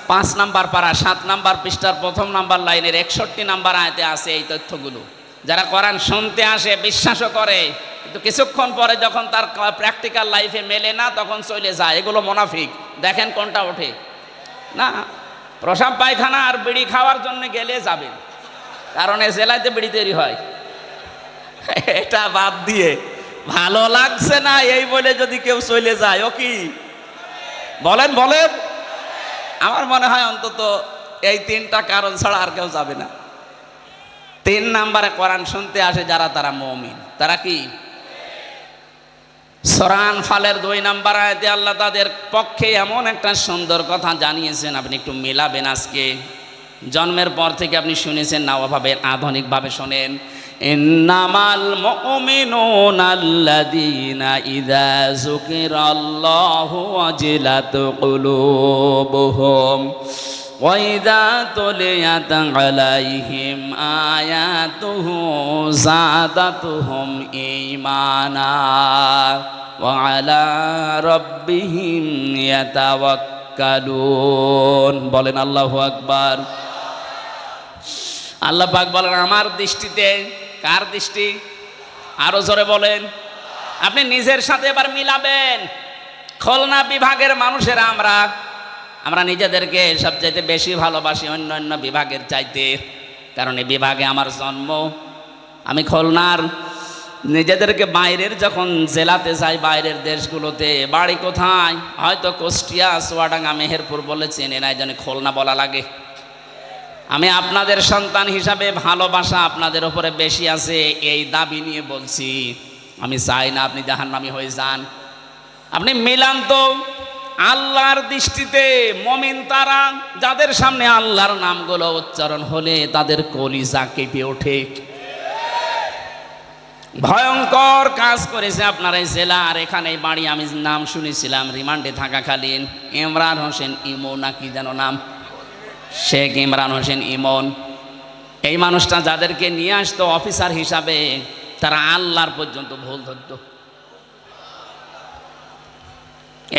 ৫ নম্বর পারা ৭ নম্বর পৃষ্ঠার ১ম নম্বর লাইনের ৬১ নম্বর আয়াতে আছে এই তথ্যগুলো। যারা কোরআন শুনতে আসে, বিশ্বাসও করে, কিন্তু কিছুক্ষণ পরে যখন তার প্র্যাকটিক্যাল লাইফে মেলে না তখন চলে যায়, এগুলো মুনাফিক। দেখেন কোনটা ওঠে না। প্রসাব পায়খানা আর বিড়ি খাওয়ার জন্য গেলে যাবেন, কারণ এ জেলাতে বিড়ি তৈরি হয়। এটা বাদ দিয়ে ভালো লাগছে না এই বলে যদি কেউ চলে যায়, ও কি? বলেন বলেন। আমার মনে হয় অন্তত এই ৩টা কারণ ছাড়া আর কেউ যাবে না। ৩ নম্বরে কোরআন শুনতে আসে যারা, তারা মুমিন। তারা কি? সূরা আনফালের ২ নম্বর আয়াতে আল্লাহ তাদের পক্ষে এমন একটা সুন্দর কথা জানিয়েছেন, আপনি একটু মেলাবেন। আজকে জন্মের পর থেকে আপনি শুনেছেন না, ওভাবে আধুনিকভাবে শোনেন। ইন্নামাল মুমিনুনা আল্লাযীনা ইযা যুকিরাল্লাহু ওয়াজিলাত কুলুবুহুম ওয়া ইযা তুলিয়াত আলাইহিম আয়াতুহু যাদাতুহুম ঈমানা ওয়া আলা রাব্বিহিম ইয়াতাওয়াক্কালুন। বলেন আল্লাহু আকবার। আল্লাহ পাক বলেন আমার দৃষ্টিতে। কার দৃষ্টি? আরো জোরে বলেন। আপনি নিজের সাথে এবার মিলাবেন। খুলনা বিভাগের মানুষেরা আমরা নিজেদেরকে সবচাইতে বেশি ভালোবাসি অন্য বিভাগের চাইতে, কারণ এই বিভাগে আমার জন্ম। আমি খুলনার নিজেদেরকে বাইরের যখন জেলাতে যাই, বাইরের দেশগুলোতে, বাড়ি কোথায়? হয়তো কুষ্টিয়া, চুয়াডাঙ্গা, মেহেরপুর বলে চেনে না, এই জন্য খুলনা বলা লাগে। আমি আপনাদের সন্তান হিসাবে ভালোবাসা আপনাদের উপরে বেশি আছে, এই দাবি নিয়ে বলছি। আমি চাই না আপনি জাহান্নামী হয়ে যান। আপনি মিলান তো। আল্লাহর দৃষ্টিতে মুমিন তারা যাদের সামনে আল্লাহর নামগুলো উচ্চারণ হলে তাদের কলিজা কেঁপে ওঠে। ভয়ঙ্কর কাজ করেছে আপনার এই জেলা আর এখানে বাড়ি। আমি নাম শুনেছিলাম রিমান্ডে থাকাকালীন, ইমরান হোসেন ইমন নাকি যেন নাম, শেখ ইমরান হোসেন ইমন। এই মানুষটা যাদেরকে নিয়ে আসতো অফিসার হিসাবে, তারা আল্লাহর পর্যন্ত ভুল ধরত।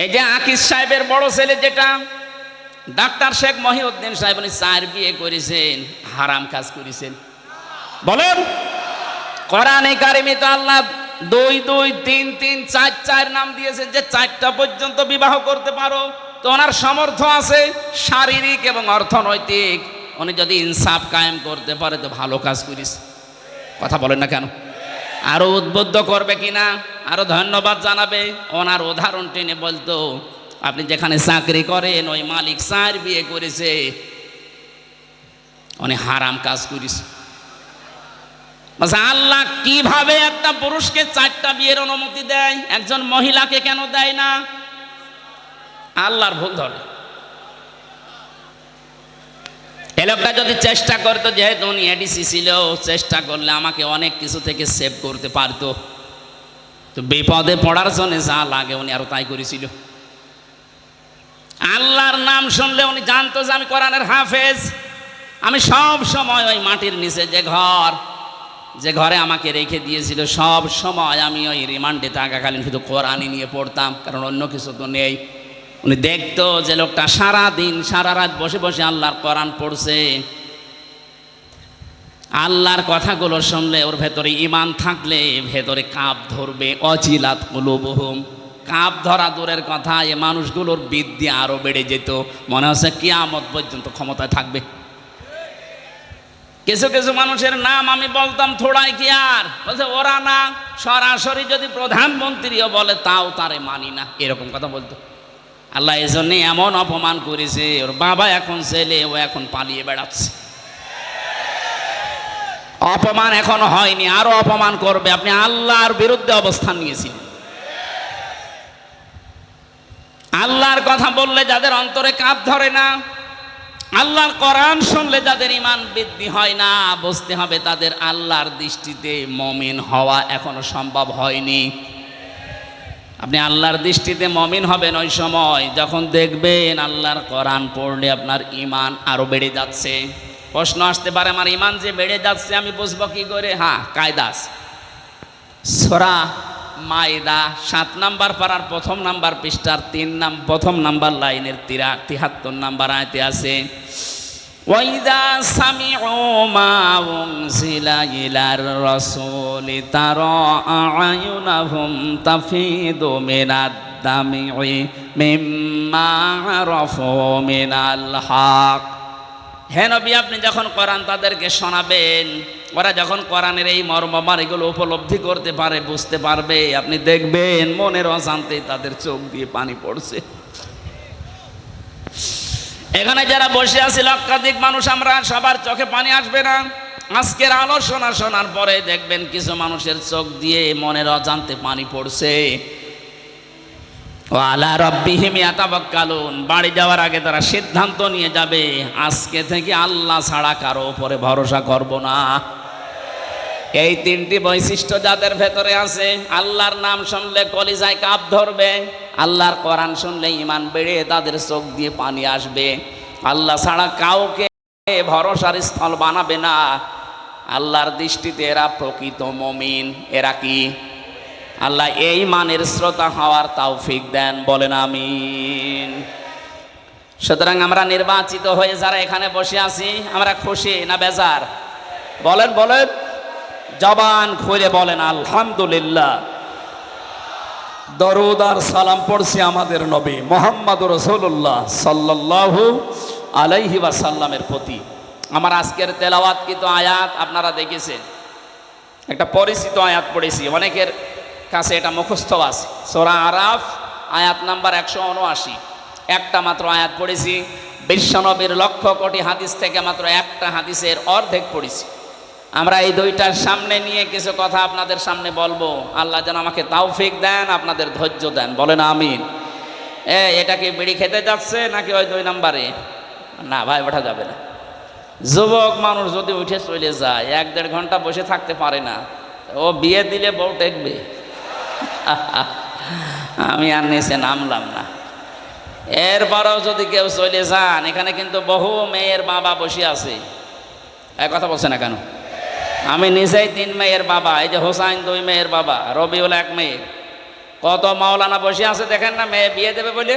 এই যে আকিস সাহেবের বড় ছেলে যেটা, ডাক্তার শেখ মহিউদ্দিন সাহেব উনি 4 বিয়ে করেছেন, হারাম কাজ করেছেন। বলেন, কোরআনে কারিমে তো আল্লাহ 2 2 3 3 4 4 নাম দিয়েছেন যে 4টা পর্যন্ত বিবাহ করতে পারো। তো ওনার সামর্থ্য আছে শারীরিক এবং অর্থনৈতিক, উনি যদি ইনসাফ কায়েম করতে পারে তো ভালো কাজ করিস। কথা বলেন না কেন? আরো উদ্বুদ্ধ করবে কিনা, আরো ধন্যবাদ জানাবে। ওনার উদাহরণ টেনে বলতো, আপনি যেখানে চাকরি করেন ওই মালিক 4 বিয়ে করেছে, উনি হারাম কাজ করিস। আল্লাহ কিভাবে একটা পুরুষকে 4টা বিয়ের অনুমতি দেয়, একজন মহিলাকে কেন দেয় না? আল্লাহর ভুল ধরে। এ লোকটা যদি চেষ্টা করতো, যেহেতু উনি এডিসি ছিল, চেষ্টা করলে আমাকে অনেক কিছু থেকে সেভ করতে পারতো। তো বিপদে পড়ার জন্য যা লাগে উনি আরো তাই করেছিল। আল্লাহর নাম শুনলে উনি জানতো যে আমি কোরআনের হাফেজ। আমি সব সময় ওই মাটির নিচে যে ঘরে আমাকে রেখে দিয়েছিল, সব সময় আমি ওই রিমান্ডে থাকাকালীন শুধু কোরআনই নিয়ে পড়তাম, কারণ অন্য কিছু তো নেই। উনি দেখতো যে লোকটা সারা দিন সারা রাত বসে বসে আল্লাহর কোরআন পড়ছে, আল্লাহর কথাগুলো শুনলে ওর ভেতরে ঈমান থাকলে ভেতরে কাপ ধরবে। অজিলাত কুলুবুহুম, কাপ ধরা দূরের কথা, এ মানুষগুলোর বিদ্যা আরো বেড়ে যেত, মনে হচ্ছে কিয়ামত পর্যন্ত ক্ষমতায় থাকবে। কিছু কিছু মানুষের নাম আমি বলতাম থোড়াই কি আর, বলছে ওরা না, সরাসরি যদি প্রধানমন্ত্রীও বলে তাও তারে মানি না, এরকম কথা বলতো। আল্লাহ এই জন্যে এমন অপমান করেছে, ওর বাবা এখন ছেলে, ও এখন পালিয়ে বেড়াচ্ছে। অপমান এখনো হয়নি, আরো অপমান করবে। আপনি আল্লাহর বিরুদ্ধে অবস্থান নিয়েছিলেন। আল্লাহর কথা বললে যাদের অন্তরে কাপ ধরে না, আল্লাহর কোরআন শুনলে যাদের ঈমান বৃদ্ধি হয় না, বুঝতে হবে তাদের আল্লাহর দৃষ্টিতে মুমিন হওয়া এখনো সম্ভব হয়নি। আপনি আল্লাহর দৃষ্টিতে মুমিন হবেন ওই সময় যখন দেখবেন আল্লাহর কোরআন পড়লে আপনার ঈমান আরো বেড়ে যাচ্ছে। প্রশ্ন আসতে পারে, আমার ঈমান যে বেড়ে যাচ্ছে আমি বুঝবো কি করে? হ্যাঁ, কায়দা আছে। সূরা মাইদা 7 নাম্বার পারার 1ম নাম্বার পৃষ্ঠার 1ম নাম্বার লাইনের 73 নাম্বার আয়াতে আছে, ওয়াইদা সামিউ মা উনজিলা ইলার রাসূলি তারা আয়ুনাহুম তাফিদু মিনাদ দামি মিম্মা আরাফু মিনাল হক। হে নবী, আপনি যখন কোরআন তাদেরকে শোনাবেন, ওরা যখন কোরআনের এই মর্মমান এগুলো উপলব্ধি করতে পারে, বুঝতে পারবে, আপনি দেখবেন মনের অজান্তে তাদের চোখ দিয়ে পানি পড়ছে। এখানে যারা বসে আছে লক্ষাধিক মানুষ, আমরা সবার চোখে পানি আসবে না। আজকের আলোচনা শোনার পরে দেখবেন কিছু মানুষের চোখ দিয়ে মনের অজান্তে পানি পড়ছে। ওয়ালা রাব্বিহিম ইয়াতাওয়াক্কালুন, বাড়ি যাওয়ার আগে তারা সিদ্ধান্ত নিয়ে যাবে, আজকে থেকে আল্লাহ ছাড়া কারো উপরে ভরসা করব না। এই 3টি বৈশিষ্ট্য যাদের ভেতরে আছে, আল্লাহর নাম শুনলে কলিজায় কাপ ধরবে, আল্লাহর কোরআন শুনলে ঈমান বেড়ে তাদের চোখ দিয়ে পানি আসবে, আল্লাহ ছাড়া কাউকে ভরসার স্থল বানাবে না। আল্লাহর দৃষ্টিতে এরা প্রকৃত মুমিন। এরা কি? আল্লাহ এই মানের শ্রোতা হওয়ার তৌফিক দেন, বলেন আমিন। সুতরাং আমরা নির্বাচিত হয়ে যারা এখানে বসে আছি, আমরা খুশি না বেজার? বলেন বলেন, জবান খুলে বলেন আলহামদুলিল্লাহ। দরুদ আর সালাম পড়ছি আমাদের নবী মুহাম্মদুর রাসূলুল্লাহ সাল্লাল্লাহু আলাইহি ওয়াসাল্লামের প্রতি। আমার আজকের তেলাওয়াতকৃত আয়াত আপনারা দেখেছেন, একটা পরিচিত আয়াত পড়েছি, অনেকের কাছে এটা মুখস্থ আছে। সূরা আরাফ আয়াত নাম্বার 179, একটা মাত্র আয়াত পড়েছি। বিশ্বনবীর লক্ষ কোটি হাদিস থেকে মাত্র একটা হাদিসের অর্ধেক পড়েছি। আমরা এই 2টার সামনে নিয়ে কিছু কথা আপনাদের সামনে বলবো। আল্লাহ যেন আমাকে তৌফিক দেন, আপনাদের ধৈর্য দেন, বলেন আমিন। এটা কি বিড়ি খেতে যাচ্ছে নাকি ওই 2 নাম্বারে? না ভাই, ওঠা যাবে না। যুবক মানুষ যদি উঠে চলে যায়, 1-1.5 ঘন্টা বসে থাকতে পারে না, ও বিয়ে দিলে বউ টেকবে? আমি আর নিচে নামলাম না। এরপরেও যদি কেউ চলে যান, এখানে কিন্তু বহু মেয়ের বাবা বসে আছে। এক কথা বলছে না কেন? আমি নিজেই 3 মেয়ের বাবা। এই যে হোসাইন 2 মেয়ের বাবা, রবিউল 1 মেয়ের। কত মাওলানা বসে আছে দেখেন না, মেয়ে বিয়ে দেবে বলে।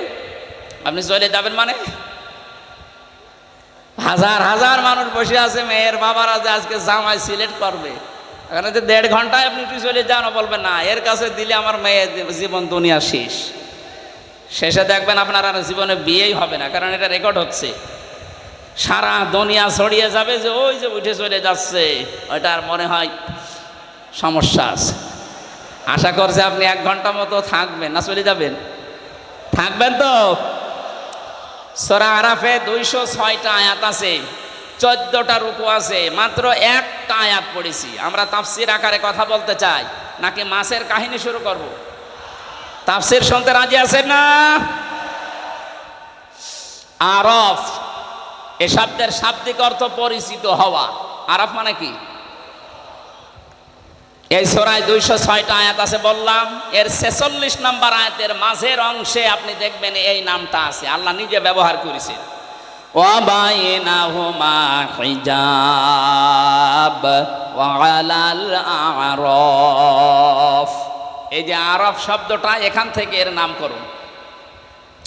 আপনি চলে যাবেন মানে? হাজার হাজার মানুষ বসে আছে, মেয়ের বাবারা যে আজকে জামাই সিলেক্ট করবে, এখানে যে 1.5 ঘন্টায় আপনি একটু চলে যান, বলবেন না এর কাছে দিলে আমার মেয়ের জীবন দুনিয়া শেষ। শেষে দেখবেন আপনার আর জীবনে বিয়েই হবে না, কারণ এটা রেকর্ড হচ্ছে, সারা দুনিয়া ছড়িয়ে যাবে যে ওই যে উঠে চলে যাচ্ছে, ওইটা আর মনে হয় সমস্যা আছে। আশা করছে আপনি 1 ঘন্টা মতো থাকবেন, না চলে যাবেন? থাকবেন তো? সূরা আরাফে 206টা আয়াত আছে, 14টা রুকু আছে, মাত্র 1টা আয়াত পড়েছি। আমরা তাফসীর আকারে কথা বলতে চাই নাকি মাছের কাহিনী শুরু করব? তাফসীর শুনতে রাজি আছেন না? আরফ এ শব্দের শাব্দিক অর্থ পরিচিত হওয়া। আরফ মানে কি? এই সূরায় 206টা আয়াত আছে বললাম, এর 46 নম্বর আয়াতের মাঝের অংশে আপনি দেখবেন এই নামটা আছে, আল্লাহ নিজে ব্যবহার করেছেন, ওয়া বাইনাহুমা হিজাব ওয়া আলাল আরাফ। এই যে আরফ শব্দটা, এখান থেকে এর নামকরণ।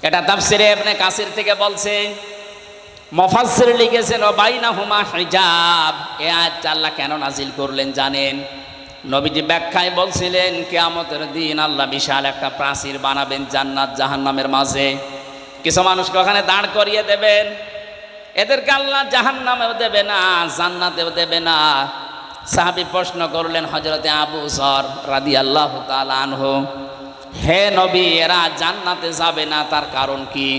এটা তাফসিরে ইবনে কাসির থেকে বলছে, মুফাসসির লিখেছেন ওয়া বাইনাহুমা হিজাব। এই আয়াতটা আল্লাহ কেন নাজিল করলেন জানেন? নবীজি ব্যাখ্যায় বলছিলেন কিয়ামতের দিন আল্লাহ বিশাল একটা প্রাচীর বানাবেন জান্নাত জাহান্নামের মাঝে, কিছু মানুষকে ওখানে দাঁড় করিয়ে দেবেন, এদেরকে আল্লাহ জাহান্নামেও দেবে না জান্নাতেও দেবে না। সাহাবী প্রশ্ন করলেন হযরতে আবু যর রাদিয়াল্লাহু তাআলা আনহু, হে নবী এরা জান্নাতে যাবে না, তার কারণ কি?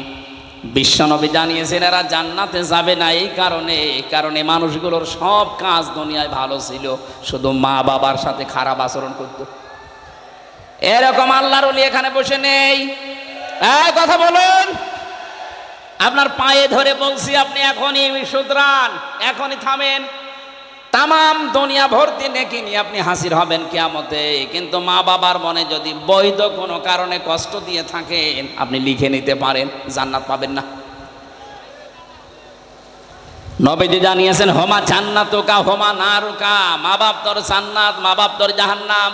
বিশ্বনবী জানিয়েছেন এরা জান্নাতে যাবে না এই কারণে মানুষগুলোর সব কাজ দুনিয়ায় ভালো ছিল, শুধু মা বাবার সাথে খারাপ আচরণ করত। এরকম আল্লাহর ওলি এখানে বসে নেই। কথা বলুন, আপনার পায়ে ধরে বলছি, আপনি এখনই শুধরান, এখনই থামেন। তামাম দুনিয়া ভর্তি নেকি নিয়ে আপনি হাসির হবেন কিয়ামতে, কিন্তু মা বাবার মনে যদি বৈধ কোনো কারণে কষ্ট দিয়ে থাকেন, আপনি লিখে নিতে পারেন, জান্নাত পাবেন না। নবীজি জানিয়েছেন হোমা জান্নাতুকা হোমা নারুকা, মা বাপ তোর জান্নাত, মা বাপ তোর জাহান্নাম।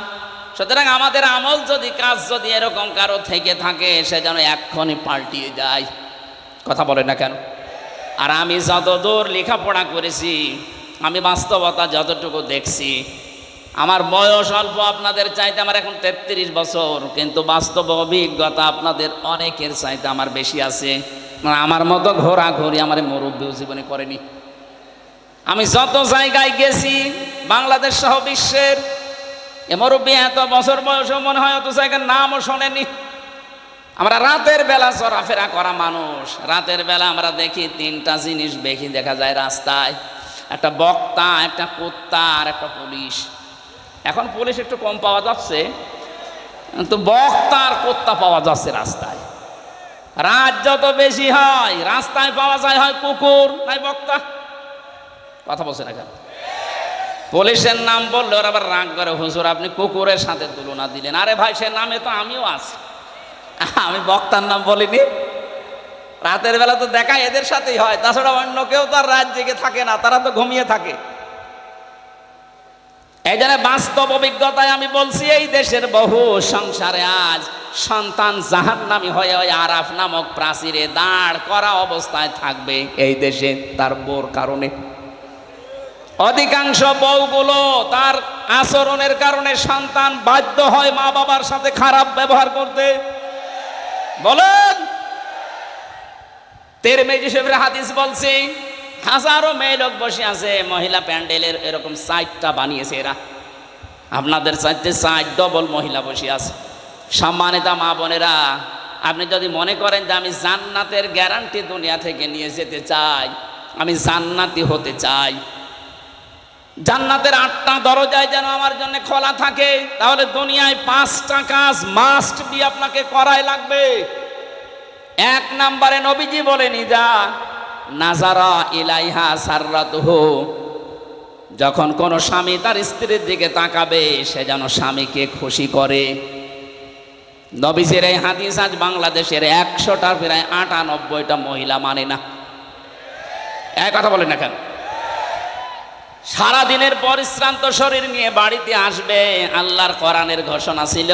সুতরাং আমাদের আমল যদি, কাজ যদি এরকম কারো থেকে থাকে, সে যেন এক্ষুনি পাল্টিয়ে যায়। কথা বলে না কেন? আর আমি যতদূর লেখাপড়া করেছি, আমি বাস্তবতা যতটুকু দেখছি, আমার বয়স অল্প আপনাদের চাইতে, আমার এখন 33 বছর, কিন্তু বাস্তব অভিজ্ঞতা আপনাদের অনেকের চাইতে আমার বেশি আছে। আমার মতো ঘোরাঘুরি আমার মুরব্বীও জীবনে করেনি। আমি যত জায়গায় গেছি বাংলাদেশ সহ বিশ্বের, এ মুরব্বী এত বছর বয়সও মনে হয় অত জায়গার নামও শোনেনি। আমরা রাতের বেলা চলাফেরা করা মানুষ, রাতের বেলা আমরা দেখি 3টা জিনিস বেশি দেখা যায় রাস্তায়, একটা বক্তা, একটা কুত্তা আর একটা পুলিশ। এখন পুলিশ একটু কম পাওয়া যাচ্ছে, কিন্তু বক্তা আর কুত্তা পাওয়া যাচ্ছে রাস্তায়। রাত যত বেশি হয় রাস্তায় পাওয়া যায় হয় কুকুর নাই বক্তা। কথা বলছে না কেন? পুলিশের নাম বললে ওরা আবার রাগ করে, হুজুর আপনি কুকুরের সাথে তুলনা দিলেন। আরে ভাই, সে নামে তো আমিও আছি, আমি বক্তার নাম বলিনি। রাতের বেলা তো দেখা এদের সাথেই হয়, তাছাড়া অন্য কেউ তো আর রাত জেগে থাকে না, তারা তো ঘুমিয়ে থাকে। এই জন্য বাস্তব অভিজ্ঞতায় আমি বলছি, এই দেশের বহু সংসারে আজ সন্তান জাহান্নামী হয়ে ওই আরাফ নামক প্রাচীরে দাঁড় করা অবস্থায় থাকবে এই দেশে তার বউর কারণে। অধিকাংশ বউগুলো তার আচরণের কারণে সন্তান বাধ্য হয় মা বাবার সাথে খারাপ ব্যবহার করতে। বলেন, তিরমিজি শরীফের হাদিস বলছি, হাজারো মেয়ে লোক বসে আছে, মহিলা প্যান্ডেলের এরকম 4টা বানিয়েছে এরা, আপনাদের চাইতে 4 ডবল মহিলা বসে আছে। সম্মানিতা মা বোনেরা, আপনি যদি মনে করেন যে আমি জান্নাতের গ্যারান্টি দুনিয়া থেকে নিয়ে যেতে চাই, আমি জান্নাতি হতে চাই, জান্নাতের 8টা দরজায় যেন আমার জন্য খোলা থাকে, তাহলে দুনিয়ায় 5টা কাজ মাস্ট বি আপনাকে করাই লাগবে। 1 নম্বরে নবীজি বলেনি যা নাজারা ইলাইহা সাররাতুহু, যখন কোন স্বামী তার স্ত্রীর দিকে তাকাবে সে যেন স্বামীকে খুশি করে। নবীজির এই হাদিস আজ বাংলাদেশের 100টার প্রায় 98টা মহিলা মানে না। এক কথা বলেন না কেন? সারাদিনের পরিশ্রান্ত শরীর নিয়ে বাড়িতে আসবে, আল্লাহর কোরআনের ঘোষণা ছিল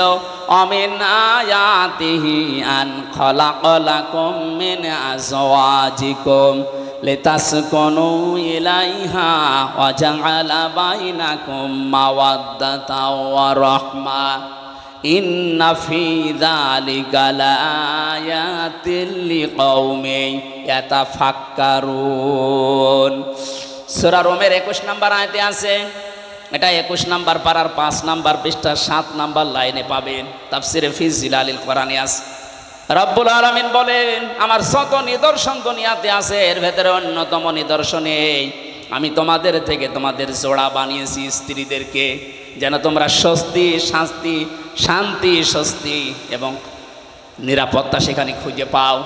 আমিন আয়াতিহি আন খালাকালাকুম মিন আজওয়াজিকুম লিতাসকুনু ইলাইহা ওয়া জাআলা বাইনাকুম মাওয়াদ্দাতা ওয়া রাহমা ইন্না ফি যালিকা লাআয়াতিন লিকাউমিন ইয়াতাফাক্কারুন। সূরা রোমের 21 নম্বর আয়াতে আছে। এটা 21 নম্বর পারার 5 নম্বর পৃষ্ঠা 7 নম্বর লাইনে পাবেন। তাফসিরে ফি জিলালিল কোরআনে আছে। রব্বুল আলামিন বলেন, আমার যত নিদর্শন দুনিয়াতে আছে এর ভেতরে অন্যতম নিদর্শন এই, আমি তোমাদের থেকে তোমাদের জোড়া বানিয়েছি স্ত্রীদেরকে, যেন তোমরা স্বস্তি শান্তি স্বস্তি এবং নিরাপত্তা সেখানে খুঁজে পাও।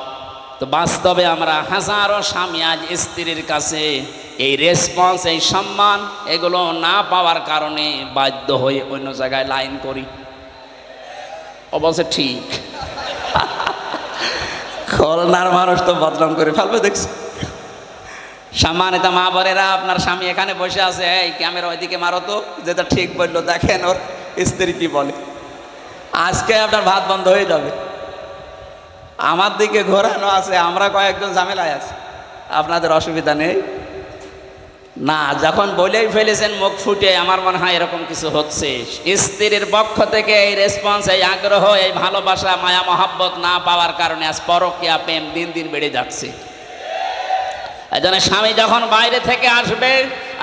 তো বাস্তবে আমরা হাজারো স্বামী আজ স্ত্রীর কাছে এই রেসপন্স, এই সম্মান এগুলো না পাওয়ার কারণে বাধ্য হয়ে অন্য জায়গায় লাইন করি। অবশ্য ঠিক, খুলনার মানুষ তো বদনাম করে ফেলবে দেখছি। সম্মানিত মা বোনেরা, আপনার স্বামী এখানে বসে আছে, এই ক্যামেরা ওইদিকে মারো তো, যেটা ঠিক বললো, দেখেন ওর স্ত্রী কি বলে। আজকে আপনার ভাত বন্ধ হয়ে যাবে। আমার দিকে ঘোরানো আছে, আমরা কয়েকজন ঝামেলায় আছি, আপনাদের অসুবিধা নেই না। যখন বলেই ফেলেছেন মুখ ফুটে, আমার মনে হয় এরকম কিছু হচ্ছে। স্ত্রীর পক্ষ থেকে এই রেসপন্স, এই আগ্রহ, এই ভালোবাসা, মায়া মহাব্বত না পাওয়ার কারণে আজ পরকীয়া প্রেম দিন দিন বেড়ে যাচ্ছে। এজন্য স্বামী যখন বাইরে থেকে আসবে,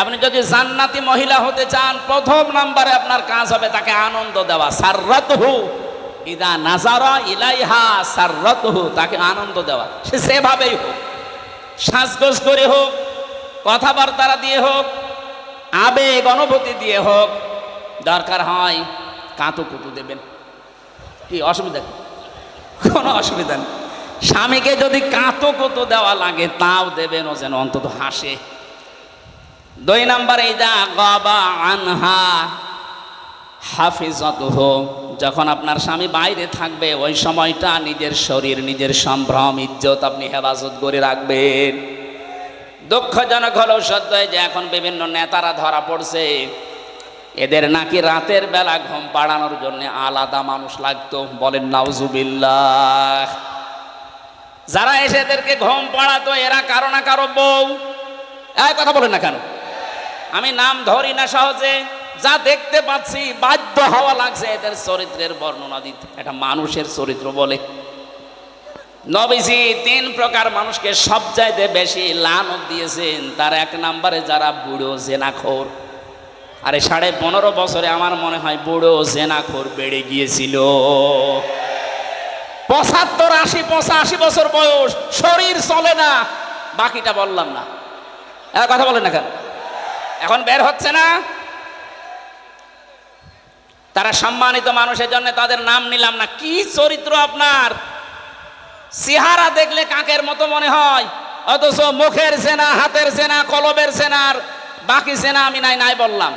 আপনি যদি জান্নাতি মহিলা হতে চান, প্রথম নম্বরে আপনার কাজ হবে তাকে আনন্দ দেওয়া। সাররাতহু ইদা নাজারা ইলাইহা সাররাতহু, তাকে আনন্দ দেওয়া। সে সেভাবেই হোক, সাজগোজ করে হোক, কথাবার্তা দিয়ে হোক, আবেগ অনুভূতি দিয়ে হোক, দরকার হয় কাঁতুকুতু দেবেন। কি অসুবিধা? কোনো অসুবিধা নেই। স্বামীকে যদি কাঁতুকুতু দেওয়া লাগে তাও দেবেন, ও যেন অন্তত হাসে। 2 নম্বরে ইদা গাবা আনহা হাফিজাতুহু, যখন আপনার স্বামী বাইরে থাকবে ওই সময়টা নিজের শরীর, নিজের সম্ভ্রম, ইজ্জত আপনি হেফাজত করে রাখবেন। দুঃখজনক হলেও সত্য যে এখন বিভিন্ন নেতারা ধরা পড়ছে, এদের নাকি রাতের বেলা ঘুম পাড়ানোর জন্য আলাদা মানুষ লাগতো। বলেন নাউজুবিল্লাহ। যারা এসে এদেরকে ঘুম পাড়াতো এরা কারো না কারো বউ। এই কথা বলেন না কেন? আমি নাম ধরি না সহজে, যা দেখতে পাচ্ছি বাধ্য হওয়া লাগছে এদের চরিত্রের বর্ণনা দিতে। এটা মানুষের চরিত্র বলে। নবীজি 3 প্রকার মানুষকে সবচাইতে বেশি লানত দিয়েছেন। তার 1 নম্বরে যারা বুড়ো জেনাখোর। আরে 15.5 বছরে আমার মনে হয় বুড়ো জেনাখোর বেড়ে গিয়েছিল। 75, 80, 85 বছর বয়স, শরীর চলে না, বাকিটা বললাম না। কথা বলেন না কেন? এখন বের হচ্ছে না। তারা সম্মানিত মানুষের জন্য তাদের নাম নিলাম না। কি চরিত্র আপনার! চেহারা দেখলে কাকের মতো মনে হয়, অথচ মুখের সেনা, হাতের সেনা, কলবের সেনার বাকি সেনা আমি নাই বললাম।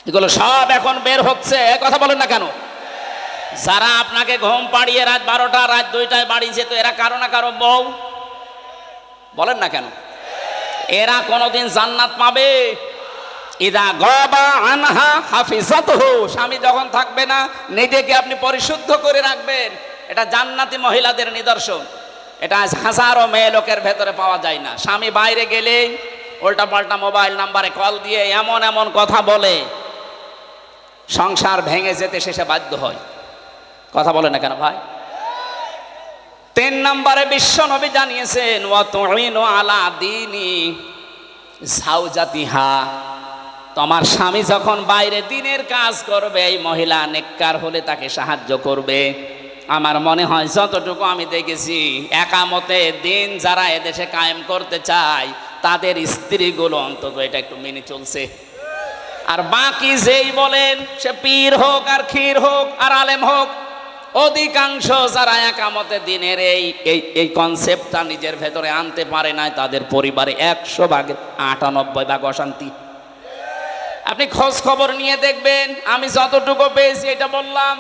এগুলো সব এখন বের হচ্ছে। কথা বলেন না কেন? যারা আপনাকে ঘুম পাড়িয়ে রাত 12টা, রাত 2টায় বাড়ি যেত, এরা কারো না কারো বউ। বলেন না কেন? এরা কোনোদিন জান্নাত পাবে? ইদা গাবা আনহা হাফিজাতুহু, স্বামী যখন থাকবে না নিজেকে আপনি পরিশুদ্ধ করে রাখবেন। এটা জান্নাতি মহিলাদের নিদর্শন। এটা হাজারো মেয়ে লোকের ভেতরে পাওয়া যায় না। স্বামী বাইরে গেলেই উল্টা পাল্টা মোবাইল নাম্বারে কল দিয়ে এমন এমন কথা বলে, সংসার ভেঙে যেতে শেষে বাধ্য হয়। কথা বলে না কেন ভাই? 3 নম্বরে বিশ্ব নবী জানিয়েছেন, ওয়া তুইনু আলা দীনি যাওজাতিহা, তোমার স্বামী যখন বাইরে দিনের কাজ করবে, এই মহিলা নেককার হলে তাকে সাহায্য করবে। আমার মনে হয় যতটুকু আমি দেখেছি, একামতে দিন যারা এদেশে কায়েম করতে চায় তাদের স্ত্রীগুলো অন্তত এটা একটু মেনে চলছে। আর বাকি যেই বলেন, সে পীর হোক আর ক্ষীর হোক আর আলেম হোক, অধিকাংশ যারা একামতে দিনের এই কনসেপ্টটা নিজের ভেতরে আনতে পারে না, তাদের পরিবারে 100 ভাগে 98 ভাগ অশান্তি। আপনি খোঁজ খবর নিয়ে দেখবেন। আমি যতটুকু পেয়েছি এটা বললাম।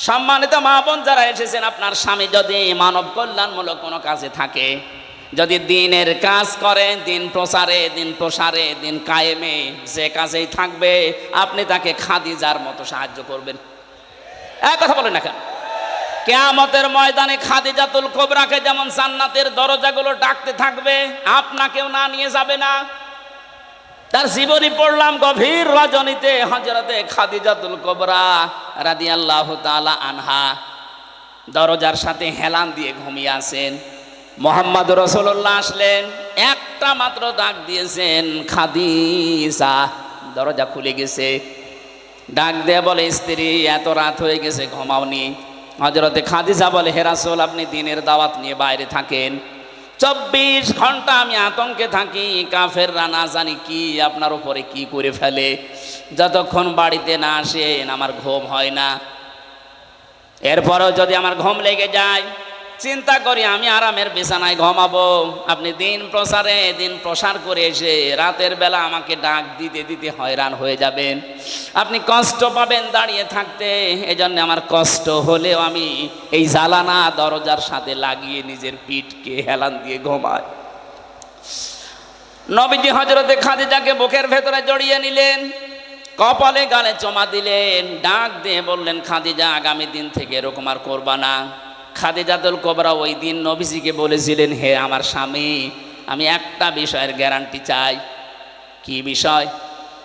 সম্মানিত মা বোন যারা এসেছেন, আপনার স্বামী যদি মানব কল্যাণমূলক কোনো কাজে থাকে, যদি দিনের কাজ করে, দিন প্রসারে, দিন কায়েমে, যে কাজেই থাকবে, আপনি তাকে খাদিজার মতো সাহায্য করবেন। কথা বলেন না কেন? কিয়ামতের ময়দানে খাদিজাতুল কুবরাকে যেমন জান্নাতের দরজাগুলো ডাকতে থাকবে, আপনাকেও না নিয়ে যাবে না। তার জীবনী পড়লাম গভীর রজনীতে হযরতে খাদিজাতুল কুবরা রাদিয়াল্লাহু তাআলা আনহা দরজার সাথে হেলান দিয়ে ঘুমিয়ে আছেন। মুহাম্মদ রাসূলুল্লাহ আসলেন, একটা মাত্র ডাক দিয়েছেন, খাদিজা। দরজা খুলে গেছে। ডাক দিয়ে বলে, স্ত্রী এত রাত হয়ে গেছে, ঘুমাওনি? হযরতে খাদিজা বলে, হে রাসূল, আপনি দিনের দাওয়াত নিয়ে বাইরে থাকেন, 24 ঘন্টা আমি আতঙ্কে থাকি, কাফেররা না জানি কি আপনার উপরে কি করে ফেলে। যতক্ষণ বাড়িতে না আসেন আমার ঘুম হয় না। এরপরেও যদি আমার ঘুম লেগে যায়, চিন্তা করি আমি আরামের বিছানায় ঘুমাবো। আপনি দিন প্রসার করে এসে রাতের বেলা আমাকে ডাক দিতে দিতে হয়রান হয়ে যাবেন, আপনি কষ্ট পাবেন দাঁড়িয়ে থাকতে। এজন্য আমার কষ্ট হলেও আমি এই জালানা দরজার সাথে লাগিয়ে নিজের পিঠকে হেলান দিয়ে ঘুমাই। নবীজি হযরতে খাদিজাকে বুকের ভেতরে জড়িয়ে নিলেন, কপালে গালে চুমা দিলেন, ডাক দিয়ে বললেন, খাদিজা, আগামী দিন থেকে এরকম আর করবা না। খাদিজাতুল কুবরা ওই দিন নবীজিকে বলেছিলেন, হে আমার স্বামী, আমি একটা বিষয়ের গ্যারান্টি চাই। কি বিষয়?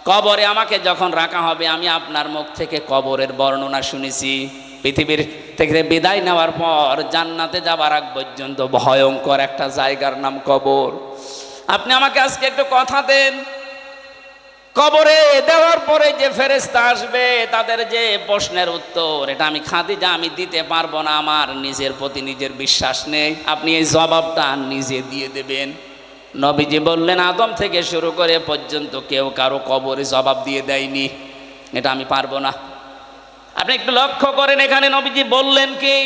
কবরে আমাকে যখন রাখা হবে, আমি আপনার মুখ থেকে কবরের বর্ণনা শুনেছি। পৃথিবীর থেকে বিদায় নেওয়ার পর জান্নাতে যাবার আগ পর্যন্ত ভয়ঙ্কর একটা জায়গার নাম কবর। আপনি আমাকে আজকে একটু কথা দেন, কবরে দেওয়ার পরে যে ফেরেশতা আসবে তাদের যে প্রশ্নের উত্তর, এটা আমি খাদিজা আমি দিতে পারবো না, আমার নিজের প্রতি নিজের বিশ্বাস নেই, আপনি এই জবাবটা নিজে দিয়ে দেবেন। নবীজি বললেন, আদম থেকে শুরু করে পর্যন্ত কেউ কারো কবরে জবাব দিয়ে দেয়নি, এটা আমি পারবো না। আপনি একটু লক্ষ্য করেন, এখানে নবীজি বললেন কি,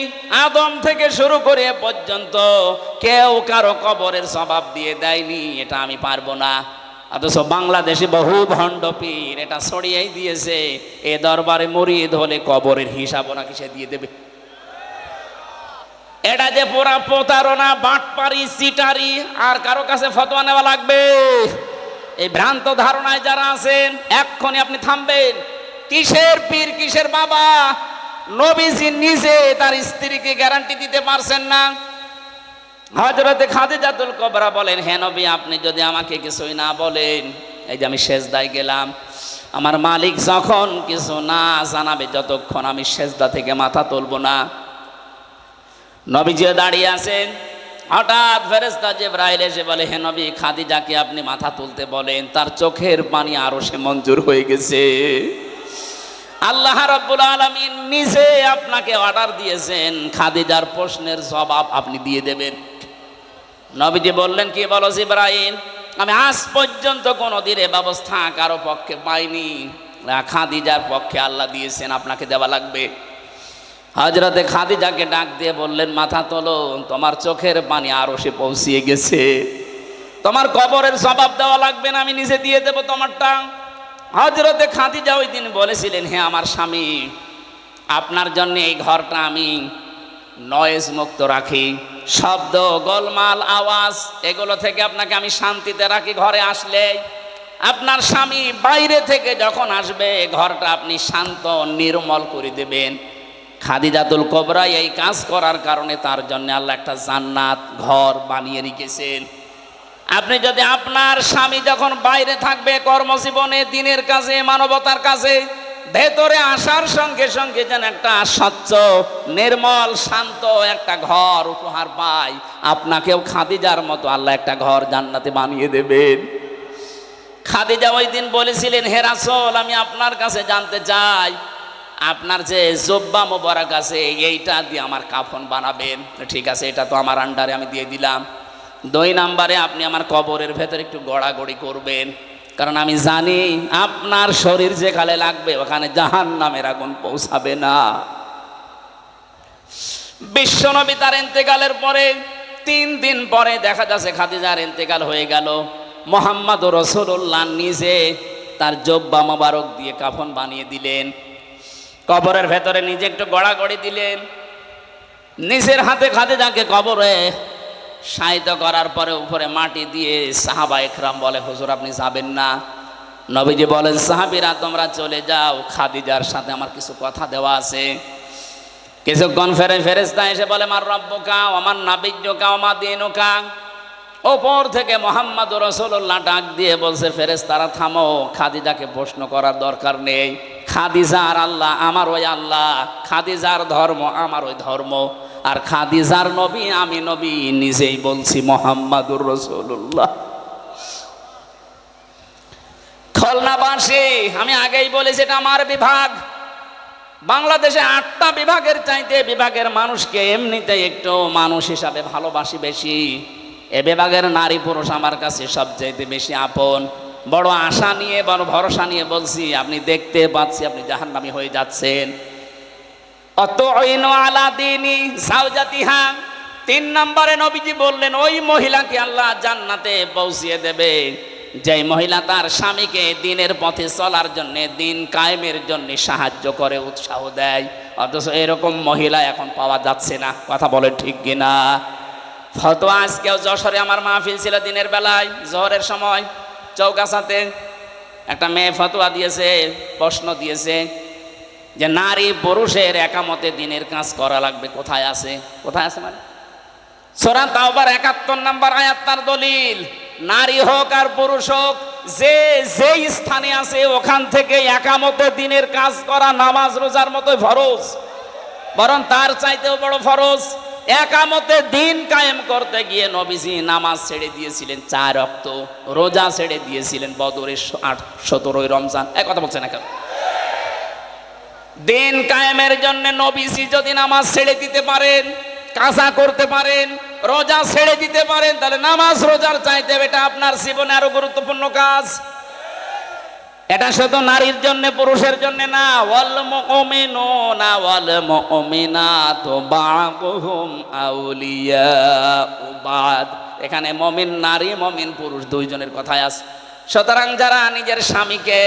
আদম থেকে শুরু করে পর্যন্ত কেউ কারো কবরের জবাব দিয়ে দেয়নি, এটা আমি পারবো না। অথচ বাংলাদেশে বহু ভণ্ড পীর এটা ছড়িয়েই দিয়েছে, এ দরবারে মুরিদ হলে কবরের হিসাব নাকি সে দিয়ে দেবে। এটা যে পুরা প্রতারণা, বাটপারি, চিটারি, আর কারো কাছে ফতোয়া নেওয়া লাগবে? এই ভ্রান্ত ধারণায় যারা আছেন, এক্ষুনি আপনি থামবেন। কিসের পীর, কিসের বাবা? নবীজি নিজে তার স্ত্রীকে গ্যারান্টি দিতে পারছেন না। হযরতে খাদিজাতুল কুবরা বলেন, হে নবী, আপনি যদি আমাকে কিছুই না বলেন, এই যে আমি সেজদায় গেলাম, আমার মালিক যখন কিছু না জানাবে, যতক্ষণ আমি সেজদা থেকে মাথা তুলব না। নবীজি দাঁড়িয়ে আছেন, হঠাৎ ফেরেশতা জিবরাইল এসে বলে, হে নবী, খাদিজাকে আপনি মাথা তুলতে বলেন, তার চোখের পানি আরো সে মঞ্জুর হয়ে গেছে। আল্লাহ রাব্বুল আলামিন নিজে আপনাকে অর্ডার দিয়েছেন, খাদিজার প্রশ্নের জবাব আপনি দিয়ে দেবেন। নবীজি বললেন, কি বলো জিবরাইল? আমি আজ পর্যন্ত কোনোদিন এ ব্যবস্থা কারো পক্ষে পাইনি, খাদিজার পক্ষে আল্লাহ দিয়েছেন, আপনাকে দেওয়া লাগবে। হযরতে খাদিজাকে ডাক দিয়ে বললেন, মাথা তোলো, তোমার চোখের পানি আরো সে পৌঁছিয়ে গেছে, তোমার কবরের জবাব দেওয়া লাগবে না, আমি নিজে দিয়ে দেব তোমারটা। হযরতে খাদিজা ওই দিন বলেছিলেন, হে আমার স্বামী, আপনার জন্য এই ঘরটা আমি নয়েজ মুক্ত রাখি, শব্দ, গোলমাল, আওয়াজ, এগুলো থেকে আপনাকে আমি শান্তিতে রাখি। ঘরে আসলে আপনার স্বামী বাইরে থেকে যখন আসবে, ঘরটা আপনি শান্ত নির্মল করে দেবেন। খাদিজাতুল কুবরা এই কাজ করার কারণে তার জন্য আল্লাহ একটা জান্নাত ঘর বানিয়ে রেখেছেন। আপনি যদি আপনার স্বামী যখন বাইরে থাকবে কর্মজীবনে, দিনের কাজে, মানবতার কাজে, ভেতরে আসার সঙ্গে সঙ্গে যেন একটা স্বচ্ছ, নির্মল, শান্ত একটা ঘর উপহার পায়, আপনাকেও খাদিজার মতো আল্লাহ একটা ঘর জান্নাতে বানিয়ে দেবেন। খাদিজা ওই দিন বলেছিলেন, হে রাসূল, আমি আপনার কাছে জানতে চাই, আপনার যে জুব্বা মোবারক আছে, এইটা দিয়ে আমার কাফন বানাবেন। ঠিক আছে, এটা তো আমার আন্ডারে, আমি দিয়ে দিলাম। 2 নম্বরে আপনি আমার কবরের ভেতরে একটু গড়াগড়ি করবেন, কারণ আমি জানি আপনার শরীর যেখানে লাগবে ওখানে জাহান্নামের আগুন পৌঁছাবে না। বিশ্বনবী তার ইন্তেকালের পরে 3 দিন পরে দেখা যাচ্ছে খাদিজার ইন্তেকাল হয়ে গেল। মুহাম্মদ রাসূলুল্লাহ নিজে তার জুব্বা মোবারক দিয়ে কাফন বানিয়ে দিলেন, কবরের ভেতরে নিজে একটু গড়াগড়ি দিলেন, নিজের হাতে খাদিজাকে কবরে শায়িত করার পরে উপরে মাটি দিয়ে সাহাবা একরাম বলে, হুজুর আপনি যাবেন না? নবীজি বলেন, সাহাবীরা তোমরা চলে যাও, খাদিজার সাথে আমার কিছু কথা দেওয়া আছে। কিছুক্ষণ ফেরেশতা এসে বলে মার রব্বুকা ওয়া নাবিয়্যুকা ওয়া দীনুকা। ওপর থেকে মুহাম্মদুর রাসূলুল্লাহ ডাক দিয়ে বলছে, ফেরেশতারা থামো, খাদিজাকে প্রশ্ন করার দরকার নেই। খাদিজার আল্লাহ আমার ওই আল্লাহ, খাদিজার ধর্ম আমার ওই ধর্ম, আর খাদিজার নবী আমি নবী, নিজেই বলছি মুহাম্মদুর রাসূলুল্লাহ। খুলনাবাসী, আমি আগেই বলেছি এটা আমার বিভাগ। বাংলাদেশে 8টা বিভাগের চাইতে বিভাগের মানুষকে এমনিতে একটু মানুষ হিসাবে ভালোবাসি বেশি। এ বিভাগের নারী পুরুষ আমার কাছে সবচাইতে বেশি আপন। বড় আশা নিয়ে, বড় ভরসা নিয়ে বলছি, আপনি দেখতে পাচ্ছি আপনি জাহান্নামী হয়ে যাচ্ছেন। অতঈনু আলা দীনি যাওজাতিহা। 3 নম্বরে নবীজি বললেন, ওই মহিলাকে আল্লাহ জান্নাতে পৌঁছিয়ে দেবে যেই মহিলা তার স্বামীকে দিনের পথে চলার জন্য, দিন কায়েমের জন্য সাহায্য করে, উৎসাহ দেয়। অথচ এরকম মহিলা এখন পাওয়া যাচ্ছে না। কথা বলেন ঠিক কিনা? ফতোয়া আজকেও যশোরে আমার মাহফিল ছিল দিনের বেলায়, জোহরের সময় চৌকাছাতে একটা মেয়ে ফতোয়া দিয়েছে, প্রশ্ন দিয়েছে যে নারী পুরুষের একামতে দিনের কাজ করা লাগবে। কোথায় আছে? কোথায় আছে মানে সূরা তাওবার 71 নম্বর আয়াত তার দলিল। নারী হোক আর পুরুষ হোক, যে যেই স্থানে আছে ওখান থেকে একামতে দিনের কাজ করা নামাজ রোজার মতোই ফরজ, বরং তার চাইতেও বড় ফরজ। একামতে দিন কায়েম করতে গিয়ে নবীজি নামাজ ছেড়ে দিয়েছিলেন 4 ওয়াক্ত, রোজা ছেড়ে দিয়েছিলেন বদরের 17 রমজান। এক কথা বলছেন না কেন? দিন কায়েমের জন্য নবীজি যদি নামাজ ছেড়ে দিতে পারেন, কাজা করতে পারেন, রোজা ছেড়ে দিতে পারেন, তাহলে নামাজ রোজার চাইতে এটা আপনার জীবনে আরো গুরুত্বপূর্ণ কাজ। এটা শুধু নারীর জন্য, পুরুষের জন্য না। ওয়াল মুমিনুনা ওয়াল মুমিনাতু বা'দুহুম আউলিয়াউ বা'দ। এখানে মুমিন নারী, মুমিন পুরুষ দুইজনের কথাই আছে। সুতরাং যারা নিজের স্বামীকে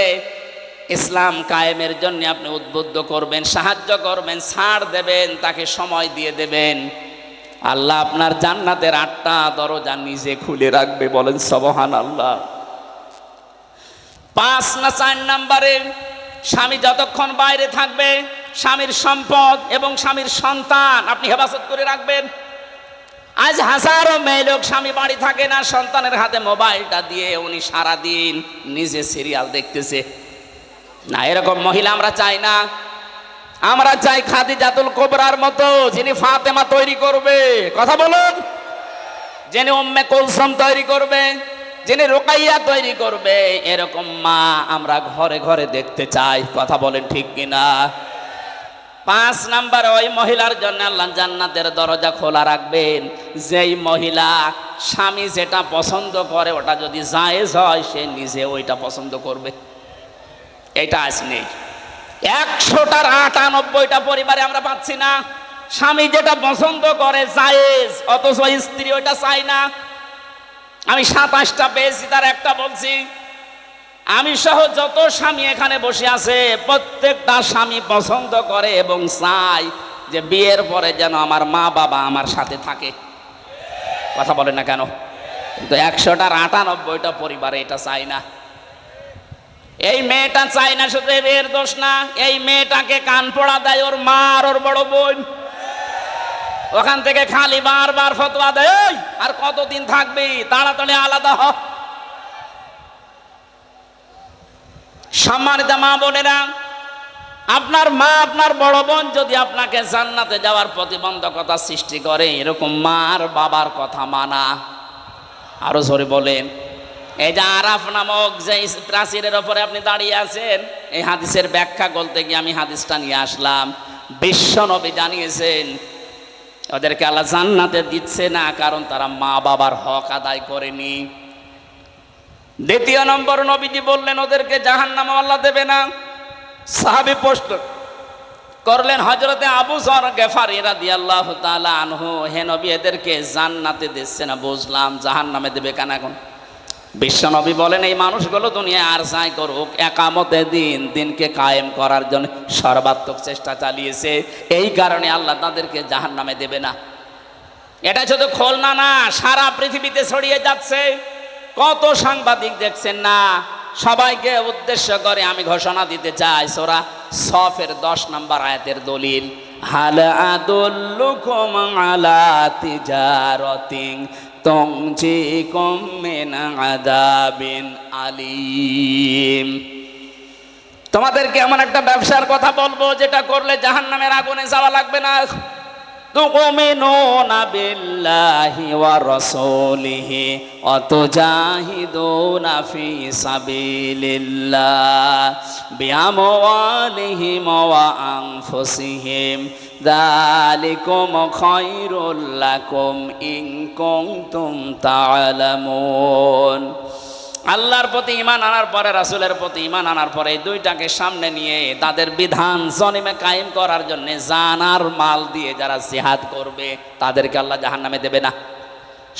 ইসলাম কায়েমের জন্য আপনি উদ্বুদ্ধ করবেন, সাহায্য করবেন, ছাড় দেবেন, তাকে সময় দিয়ে দেবেন, আল্লাহ আপনার জান্নাতের 8টা দরজা নিজে খুলে রাখবে। বলেন সুবহানাল্লাহ। 5 না 4 নম্বরে, স্বামী যতক্ষণ বাইরে থাকবে স্বামীর সম্পদ এবং স্বামীর সন্তান আপনি হেফাজত করে রাখবেন। আজ হাজারো মেয়ে লোক স্বামী বাড়ি থাকে না, সন্তানের হাতে মোবাইলটা দিয়ে উনি সারাদিন নিজে সিরিয়াল দেখতেছে। না, এরকম মহিলা আমরা চাই না। আমরা চাই খাদিজাতুল কুবরার মতো, যিনি ফাতেমা তৈরি করবে। কথা বলুন। যিনি উম্মে কুলসুম তৈরি করবে, যিনি রুকাইয়া তৈরি করবে, এরকম মা আমরা ঘরে ঘরে দেখতে চাই। কথা বলেন ঠিক কিনা? 5 নাম্বার, ওই মহিলার জন্য আল্লাহ জান্নাতের দরজা খোলা রাখবেন যেই মহিলা স্বামী যেটা পছন্দ করে ওটা যদি জায়েজ হয়, সে নিজে ওইটা পছন্দ করবে। এটা আজ নেই। 100টার 98টা পরিবারে আমরা পাচ্ছি না। স্বামী যেটা পছন্দ করে জায়েজ, অথচ স্ত্রী ওইটা চায় না। আমি 27টা পেয়েছি, তার একটা বলছি। আমি সহ যত স্বামী এখানে বসে আছে, প্রত্যেকটা স্বামী পছন্দ করে এবং চায় যে বিয়ের পরে যেন আমার মা বাবা আমার সাথে থাকে। কথা বলেন না কেন? কিন্তু 100টার 98টা পরিবারে এটা চায় না। এই মেয়েটা চায় না, শুধু এর দোষ না, এই মেয়েটাকে কান পড়া দেয় ওর মা আর ওর বড় বোন। ওখান থেকে খালি বারবার ফতোয়া দেয়, আর কতদিন থাকবি, তাড়াতাড়ি আলাদা হ। সম্মানিত মা বোনেরা, আপনার মা, আপনার বড় বোন যদি আপনাকে জান্নাতে যাওয়ার প্রতিবন্ধকতা সৃষ্টি করে, এরকম মার বাবার কথা মানা। আরো জোরে বলেন। এই যে আরাফ নামক যে প্রাচীরের ওপরে আপনি দাঁড়িয়ে আছেন, এই হাদিসের ব্যাখ্যা বলতে গিয়ে আমি হাদিসটা নিয়ে আসলাম। বিশ্ব নবী জানিয়েছেন ওদেরকে আল্লাহ জান্নাতে দিচ্ছে না, কারণ তারা মা বাবার হক আদায় করেনি। 2 নম্বর, নবীজি বললেন ওদেরকে জাহান্নামে আল্লাহ দেবে না। সাহাবী প্রশ্ন করলেন হযরতে আবু যর গেফারী রাদিয়াল্লাহু তাআলা আনহু, হে নবী, এদেরকে জান্নাতে দিচ্ছে না বুঝলাম, জাহান্নামে দেবে কেন এখন? বিশ্ব নবী বলেন এই মানুষগুলো দুনিয়ায় আর যাই করুক, একামতে দিনকে কায়েম করার জন্য সর্বাত্মক চেষ্টা চালিয়েছে, এই কারণে আল্লাহ তাদেরকে জাহান্নামে দেবে না। এটা শুধু খুলনা না, সারা পৃথিবীতে ছড়িয়ে যাচ্ছে। কত সাংবাদিক দেখছেন না? সবাইকে উদ্দেশ্য করে আমি ঘোষণা দিতে চাই, সূরা সফের 10 নম্বর আয়াতের দলিল। হাল আদুল্লুকুম আলা তিজারাতিন তুনজিকুম মিন আযাবিন আলীম। তোমাদেরকে এমন একটা ব্যবসার কথা বলবো যেটা করলে জাহান্নামের আগুনে যাওয়া লাগবে না। তুমিনুনা বিল্লাহি ওয়া রাসূলিহি ওয়া তুজাহিদুনা ফি সাবিলিল্লাহ বিআমওয়ালিহিম ওয়া আনফুসিহিম যালিকুম খায়রুল লাকুম ইন কুনতুম তা'লামুন। আল্লাহর প্রতি ঈমান আনার পরে, রাসূলের প্রতি ঈমান আনার পরে এই দুইটাকে সামনে নিয়ে তাদের বিধান জমিনে কায়েম করার জন্য জান আর মাল দিয়ে যারা জিহাদ করবে তাদেরকে আল্লাহ জাহান্নামে দেবে না।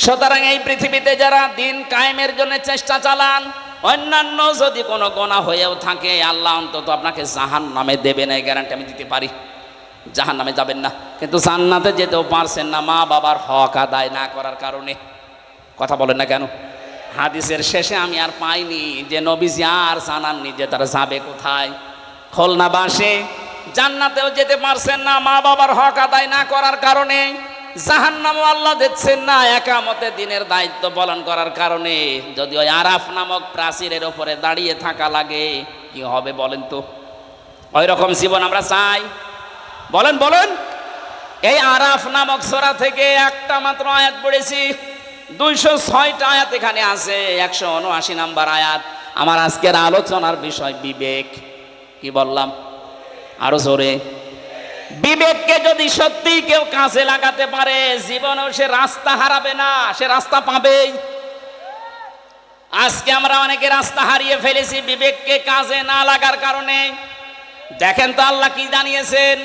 সুতরাং এই পৃথিবীতে যারা দিন কায়েমের জন্য চেষ্টা চালান, অন্যান্য যদি কোনো গুনাহ হয়েও থাকে আল্লাহ অন্তত আপনাকে জাহান্নামে দেবে না, এই গ্যারান্টি আমি দিতে পারি। জাহান্নামে যাবেন না, কিন্তু জান্নাতে যেতেও পারছেন না মা বাবার হক আদায় না করার কারণে। কথা বলেন না কেন? হাদিসের শেষে আমি আর পাইনি যে নবীজি আর জানাননি যে তারা যাবে কোথায়। খুলনাবাসী জান্নাতেও যেতে পারছেন না মা বাবার হক আদায় না করার কারণে, জাহান্নামও আল্লাহ দিচ্ছেন না একামতে দিনের দায়িত্ব পালন করার কারণে। যদি ওই আরাফ নামক প্রাচীরের ওপরে দাঁড়িয়ে থাকা লাগে কি হবে বলেন তো? ওই রকম জীবন আমরা চাই? বলেন বলেন। এই আরাফ নামক সূরা থেকে একটা মাত্র আয়াত পড়েছি, 206টা আয়াত এখানে আছে, 179 নাম্বার আয়াত। আমার আজকের আলোচনার বিষয় বিবেক। কি বললাম? আরো জোরে। বিবেককে যদি সত্যি কেউ কাজে লাগাতে পারে জীবনেও সে রাস্তা হারাবে না, সে রাস্তা পাবেই। আজকে আমরা অনেকে রাস্তা হারিয়ে ফেলেছি বিবেককে কাজে না লাগার কারণে। দেখেন তো আল্লাহ কি জানিয়েছেন,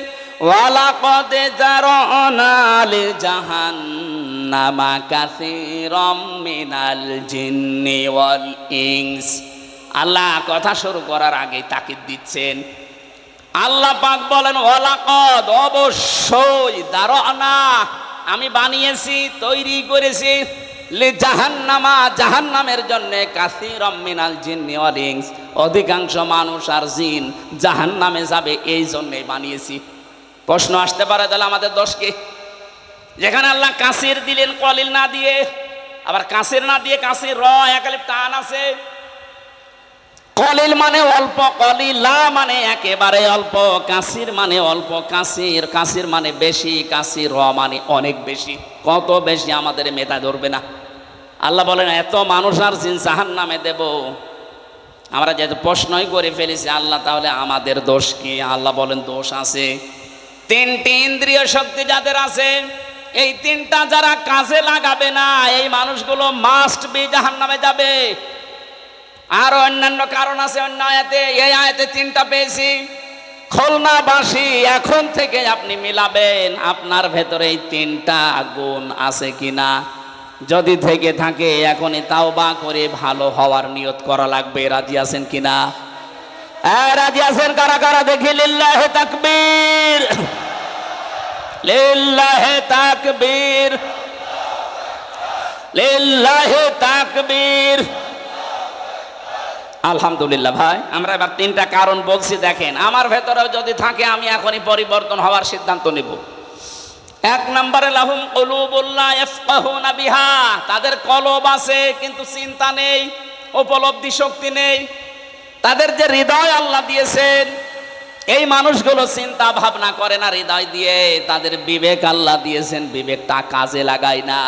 ওয়ালাকাদ জারানা লিজাহান্নামা কাসীরাম মিনাল জিন্নি ওয়াল ইনস। আল্লাহ কথা শুরু করার আগেই তাকিদ দিচ্ছেন। আল্লাহ পাক বলেন ওয়ালাকাদ, অবশ্যই, জারানা, আমি বানিয়েছি, তৈরি করেছি, লিজাহান্নামা, জাহান্নামের জন্য, কাসীরাম মিনাল জিন্নি ওয়াল ইনস, অধিকাংশ মানুষ আর জিন জাহান্নামে যাবে এই জন্যই বানিয়েছি। প্রশ্ন আসতে পারে তাহলে আমাদের দোষ কি? যেখানে আল্লাহ কাসির দিলেন কলিল না দিয়ে, আবার কাসির না দিয়ে কাসির র একালিফ টান আছে। কলিল মানে অল্প, কলিলা মানে একেবারে অল্প, কাসির মানে অল্প, কাসির, কাসির মানে বেশি, কাসির র মানে অনেক বেশি। কত বেশি আমাদের মেধা ধরবে না। আল্লাহ বলেন এত মানুষ আর জিন জাহান্নামে দেব। আমরা যেহেতু প্রশ্নই করে ফেলেছি আল্লাহ, তাহলে আমাদের দোষ কি? আল্লাহ বলেন দোষ আছে। 3টি ইন্দ্রিয় শক্তি যাদের আছে, এই 3টা যারা কাজে লাগাবে না এই মানুষগুলো মাস্ট বি জাহান্নামে যাবে। আর অন্যান্য কারণ আছে অন্য আয়াতে, এই আয়াতে 3টা পেয়েছি। খুলনাবাসী এখন থেকে আপনি মিলাবেন আপনার ভেতরে এই 3টা গুণ আছে কিনা। যদি থেকে থাকে এখনই তাওবা করে ভালো হওয়ার নিয়ত করা লাগবে। রাজি আছেন কিনা? রাজি আছেন কারা কারা? দেখি লিল্লাহে তাকবীর, লিল্লাহে তাকবীর, লিল্লাহে তাকবীর। আলহামদুলিল্লাহ। ভাই আমরা এবার 3টা কারণ বলছি, দেখেন আমার ভেতরেও যদি থাকে আমি এখনই পরিবর্তন হওয়ার সিদ্ধান্ত নেব। 1 নম্বরে লাহুম কুলুবুল লা ইয়াফকাহুনা বিহা, তাদের কলব আছে কিন্তু চিন্তা নেই, উপলব্ধি শক্তি নেই। তাদের যে হৃদয় আল্লাহ দিয়েছেন, এই মানুষগুলো চিন্তা ভাবনা করে না হৃদয় দিয়ে। তাদের বিবেক আল্লাহ দিয়েছেন, বিবেকটা কাজে লাগায় না।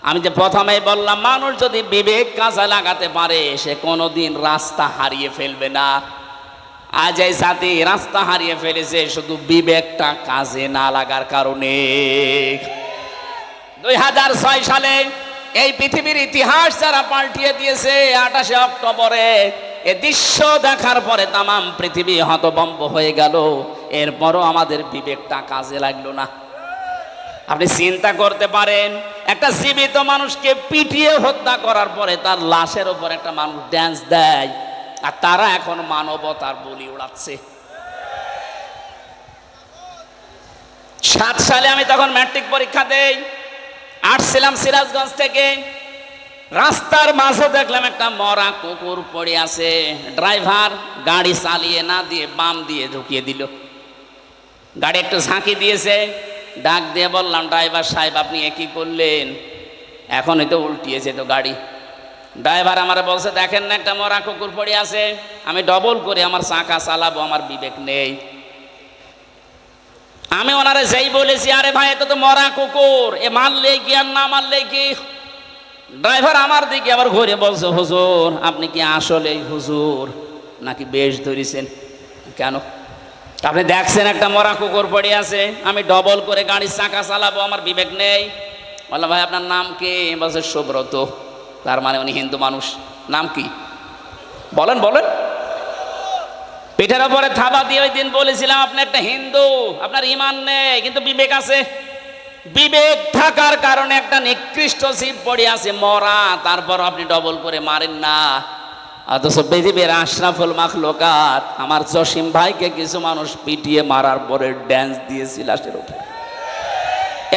আমি যে প্রথমেই বললাম মানুষ যদি বিবেক কাজে লাগাতে পারে সে কোনোদিন রাস্তা হারিয়ে ফেলবে না। আজ এই জাতি রাস্তা হারিয়ে ফেলেছে শুধু বিবেকটা কাজে না লাগার কারণে। 2006 সালে এই পৃথিবীর ইতিহাস যারা পাল্টিয়ে দিয়েছে, 28 অক্টোবরে এ দৃশ্য দেখার পরে তামাম পৃথিবী হতভম্ব হয়ে গেল। এরপরও আমাদের বিবেকটা কাজে লাগলো না। আপনি চিন্তা করতে পারেন একটা জীবিত মানুষকে পিটিয়ে হত্যা করার পরে তার লাশের উপর একটা মানুষ ড্যান্স দেয়, আর তারা এখন মানবতার বলি উড়াচ্ছে। 7 সালে আমি তখন ম্যাট্রিক পরীক্ষা দেই, আসছিলাম সিরাজগঞ্জ থেকে। রাস্তার মাঝে দেখলাম একটা মরা কুকুর পড়ে আছে। ড্রাইভার গাড়ি চালিয়ে না দিয়ে বাম দিয়ে ঢুকিয়ে দিল। গাড়ি একটু ঝাঁকি দিয়েছে, ডাক দিয়ে বললাম, ড্রাইভার সাহেব আপনি এ কি করলেন? এখনই তো উল্টিয়েছে তো গাড়ি। ড্রাইভার আমার বলছে, দেখেন না একটা মরা কুকুর পড়ে আছে, আমি ডবল করে আমার চাকা চালাবো, আমার বিবেক নেই। আমি ওনারে যেই বলেছি, আরে ভাই এটা তো মরা কুকুর, এ মারলে কি আর না মারলে কি? ড্রাইভার আমার দিকে আবার ঘুরে বলছে, হুজুর আপনি কি আসলেই হুজুর নাকি বেশ ধরেছেন? কেন? আপনি দেখছেন একটা মরা কুকুর পড়ে আছে, আমি ডবল করে গাড়ির চাকা চালাবো, আমার বিবেক নেই। বললাম, ভাই আপনার নাম কি? বলছে সুব্রত। তার মানে উনি হিন্দু মানুষ। নাম কি বলেন বলেন। পিঠের ওপরে থাবা দিয়ে ওই দিন বলেছিলাম, আপনি একটা হিন্দু, আপনার ইমান নেই কিন্তু বিবেক আছে। বিবেক থাকার কারণে একটা নিকৃষ্ট জীব পড়ে আছে মরা, তারপর আপনি ডবল করে মারেন না। অথচ পৃথিবীর আশরাফুল মাখলুকাত আমার জসিম ভাইকে কিছু মানুষ পিটিয়ে মারার পরে ড্যান্স দিয়েছিল লাশের উপর।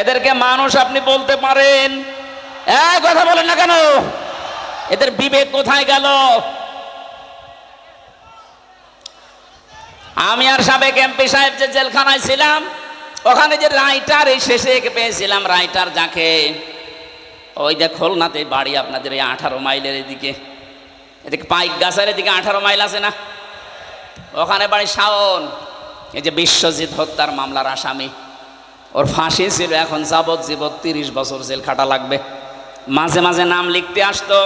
এদেরকে মানুষ আপনি বলতে পারেন? কথা বলেন না কেন? এদের বিবেক কোথায় গেল? আমি আর সাবেক এমপি সাহেব যে জেলখানায় ছিলাম, ওখানে যে রাইটার এই শেষে পেয়েছিলাম, রাইটার যাকে, ওই যে খুলনাতে বাড়ি আপনাদের এই 18 মাইলের এদিকে, এদিকে পাইক গাছের এদিকে 18 মাইল আছে না, ওখানে বাড়ি শাওন। এই যে বিশ্বজিৎ হত্যার মামলার আসামি, ওর ফাঁসি ছিল, এখন যাবজ্জীবন 30 বছর জেল খাটা লাগবে। মাঝে মাঝে নাম লিখতে আসতো,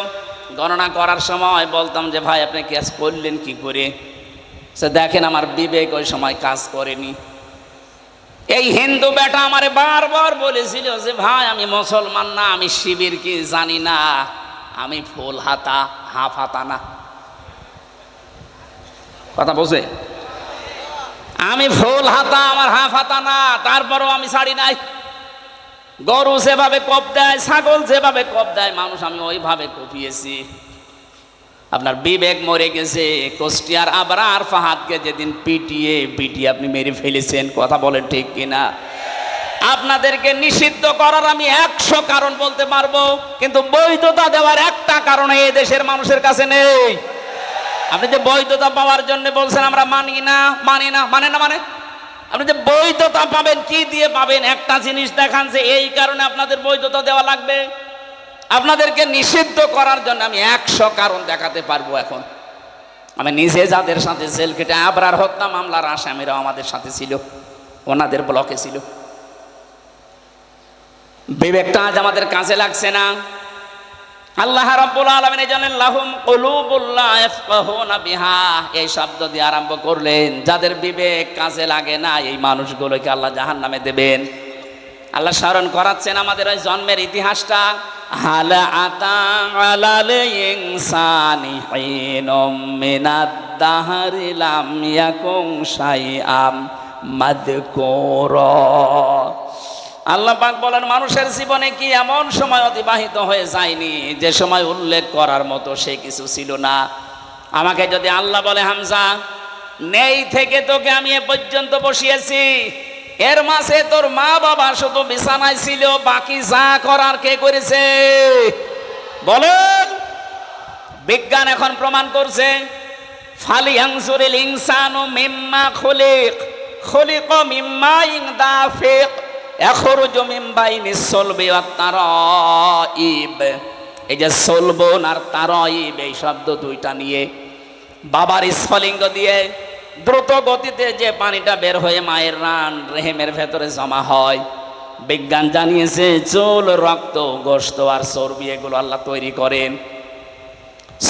গণনা করার সময় বলতাম যে ভাই আপনি কেস করলেন কি করে? সে দেখেন আমার বিবেক ওই সময় কাজ করেনি। এই হিন্দু বেটা আমারে বারবার বলেছিল যে ভাই আমি মুসলমান না, আমি শিবির কি জানি না, আমি ফুল হাতা হাফ হাতা না। কথা বলছে, আমি ফুল হাতা, আমার হাফ হাতা না, তারপরও আমি ছাড়ি নাই। গরু যেভাবে কোপ দেয়, ছাগল যেভাবে কোপ দেয় মানুষ, আমি ওইভাবে কোপিয়েছি। আপনার বিবেক মরে গেছে। কুষ্টিয়ার আবরার ফাহাদকে যেদিন পিটিয়ে আপনি মেরে ফেলেছেন, কথা বলেন ঠিক কিনা? আপনাদেরকে নিষিদ্ধ করার আমি 100 কারণ বলতে পারবো, কিন্তু বৈধতা দেওয়ার একটা কারণ এই দেশের মানুষের কাছে নেই। আপনি যে বৈধতা পাওয়ার জন্য বলছেন আমরা মানি না, মানে আপনি যে বৈধতা পাবেন কি দিয়ে পাবেন? একটা জিনিস দেখান যে এই কারণে আপনাদের বৈধতা দেওয়া লাগবে। আপনাদেরকে নিষিদ্ধ করার জন্য আমি 100 কারণ দেখাতে পারবো। এখন আমি নিজে যাদের সাথে জেল কেটে আবরার হত্যা মামলার আসামিরাও আমাদের সাথে ছিল, ওনাদের ব্লকে ছিল। বিবেকটা আজ আমাদের কাজে লাগছে না। আল্লাহ রাব্বুল আলামিন জানেন লাহুম কুলুবুল লা ইয়াফকাহুনা বিহা, এই শব্দ দিয়ে আরম্ভ করলেন। যাদের বিবেক কাজে লাগে না, এই মানুষগুলোকে আল্লাহ জাহান্নামে দেবেন। আল্লাহ স্মরণ করাচ্ছেন আমাদের ওই জন্মের ইতিহাসটা। হাল আতা আলাল ইনসানি হিনুম মিনাদ দাহরি লাম ইয়াকুন শাইআম মাযকুরা। আল্লাহ পাক বলেন, মানুষের জীবনে কি এমন সময় অতিবাহিত হয়ে যায়নি যে সময় উল্লেখ করার মতো সে কিছু ছিল না? আমাকে যদি আল্লাহ বলে, হামজা নেই থেকে তোকে আমি এ পর্যন্ত বসিয়েছি, এর মাঝে তোর মা বাবা শুধু বিছানায় ছিল, বাকি যা করার কে করেছে বলেন? বিজ্ঞান এখন প্রমাণ করছে, ফালিয়ানজুরিল ইনসানু মিম্মা খুলিক, খুলিকা মিম্মা ইন দাফিক ইয়াখরুজু মিন বাইনিস সুলবি ওয়াত তারাইব। এই যে সুলবুন আর তারাইব, এই শব্দ দুইটা নিয়ে বাবার স্ফলিঙ্গ দিয়ে দ্রুত গতিতে যে পানিটা বের হয়ে মায়ের রান রেহেমের ভেতরে জমা হয়, বিজ্ঞান জানিয়েছে চুল, রক্ত, গোশত আর চর্বি এগুলো আল্লাহ তৈরি করেন।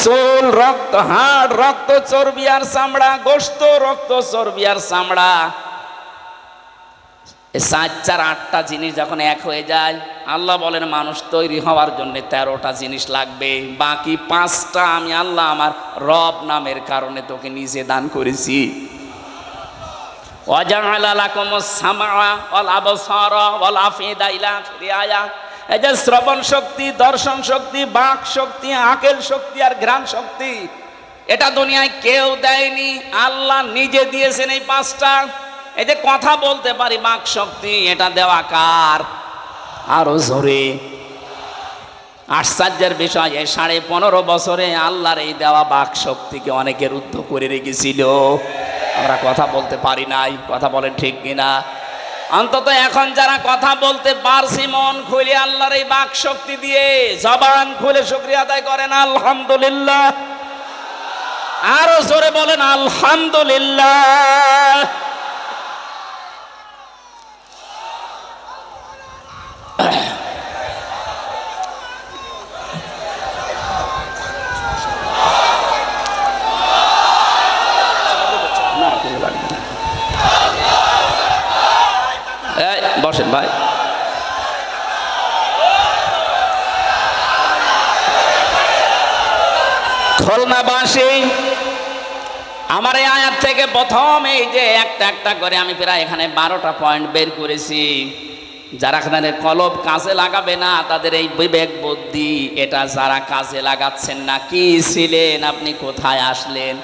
চুল, রক্ত, হাড়, রক্ত, চর্বি আর চামড়া, গোশত, রক্ত, চর্বি আর চামড়া, এই 4-8টা জিনিস যখন এক হয়ে যায়, আল্লাহ বলেন মানুষ তৈরি হওয়ার জন্য 13টা জিনিস লাগবে। বাকি 5টা আমি আল্লাহ আমার রব নামের কারণে তোকে নিজে দান করেছি। ওয়াজআলা লাকুমুস সামআ ওয়াল আবসারা ওয়াল আফিদা ইলা আখিরি আয়াত। এই যে শ্রবণ শক্তি, দর্শন শক্তি, বাক শক্তি, আকেল শক্তি আর ঘ্রাণ শক্তি, এটা দুনিয়ায় কেউ দেয়নি, আল্লাহ নিজে দিয়েছেন এই 5টা। এই যে কথা বলতে পারি, বাক শক্তি, এটা দেওয়া কার? আরো জোরে। আশ্চর্যের বিষয়, 15.5 বছরে আল্লাহর এই দেওয়া বাক শক্তিকে অনেকে রুদ্ধ করে রেখেছিল। আমরা কথা বলতে পারি নাই, কথা বলেন ঠিক কিনা? অন্তত এখন যারা কথা বলতে পারছি মন খুলে আল্লাহর এই বাক শক্তি দিয়ে জবান খুলে শুকরিয়া আদায় করেন আলহামদুলিল্লাহ। আরো জোরে বলেন আলহামদুলিল্লাহ। বসেন ভাই। খুলনাবাসী, আমার এই আয়াত থেকে প্রথম এই যে একটা একটা করে আমি প্রায় এখানে 12টা পয়েন্ট বের করেছি। যারা এখানে কলব কাজে লাগাবে না তাদের এই বিবেক বুদ্ধি এটা যারা কাজে লাগাচ্ছেন না, কি ছিলেন আপনি, কোথায় আসলেন?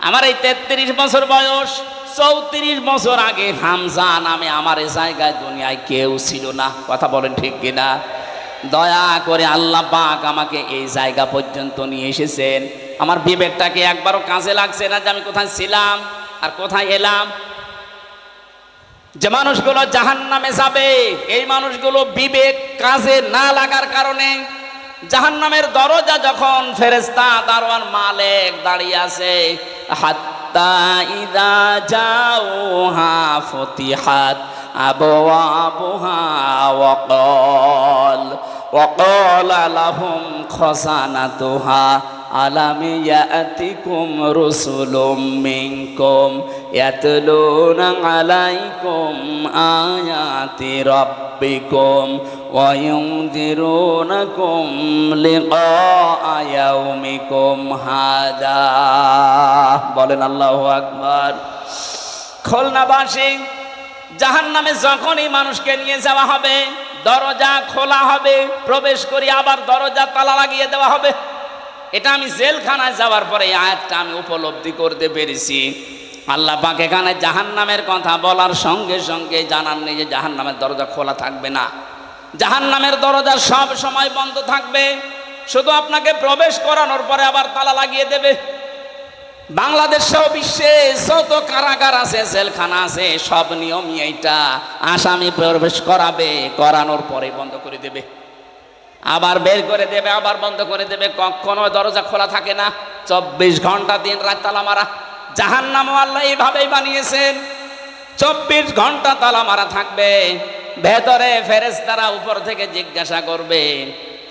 আমার এই 33 বছর বয়স, 34 বছর আগে হামজা নামে আমার এই জায়গায় দুনিয়ায় কেউ ছিল না, কথা বলেন ঠিক কিনা? দয়া করে আল্লাহ পাক আমাকে এই জায়গা পর্যন্ত নিয়ে এসেছেন। আমার বিবেকটাকে একবারও কাজে লাগছে না যে আমি কোথায় ছিলাম আর কোথায় এলাম। যে মানুষগুলো জাহান্নামে যাবে এই মানুষগুলো বিবেক কাজে না লাগার কারণে জাহান্নামের দরজা যখন ফেরেশতা দারওয়ান মালিক দাঁড়িয়ে আছে, হাত্তা ইযা জাউহা ফুতিহাত আবওয়াবুহা ওয়াকালা লাহুম খাযানাতুহা আলাম ইয়াতিকুম রুসুলুম মিনকুম ইয়াতলুনা আলাইকুম আয়াতি রাব্বিকুম ওয়া ইউনযিরুনাকুম লিকা ইয়াউমিকুম হাদা। বলেন আল্লাহু আকবার। খুলনাবাসী, জাহান্নামে যখনই মানুষকে নিয়ে যাওয়া হবে দরজা খোলা হবে, প্রবেশ করি আবার দরজা তালা লাগিয়ে দেওয়া হবে। এটা আমি জেলখানায় যাওয়ার পরে এই আয়াতটা আমি উপলব্ধি করতে পেরেছি। আল্লাহ পাক এখানে জাহান্নামের কথা বলার সঙ্গে সঙ্গে জানাননি যে জাহান্নামের দরজা খোলা থাকবে না, জাহান্নামের দরজা সব সময় বন্ধ থাকবে, শুধু আপনাকে প্রবেশ করানোর পরে আবার তালা লাগিয়ে দেবে। বাংলাদেশ সহ বিশ্বে যত কারাগার আছে, জেলখানা আছে, সব নিয়মই এইটা। আসামি প্রবেশ করাবে, করানোর পরে বন্ধ করে দেবে, আবার বের করে দেবে, আবার বন্ধ করে দেবে। কখনো দরজা খোলা থাকে না, 24 ঘন্টা দিন রাত তালা মারা। জাহান্নামও আল্লাহ এইভাবেই বানিয়েছেন, 24 ঘন্টা তালা মারা থাকবে। ভেতরে ফেরেশতারা উপর থেকে জিজ্ঞাসা করবে,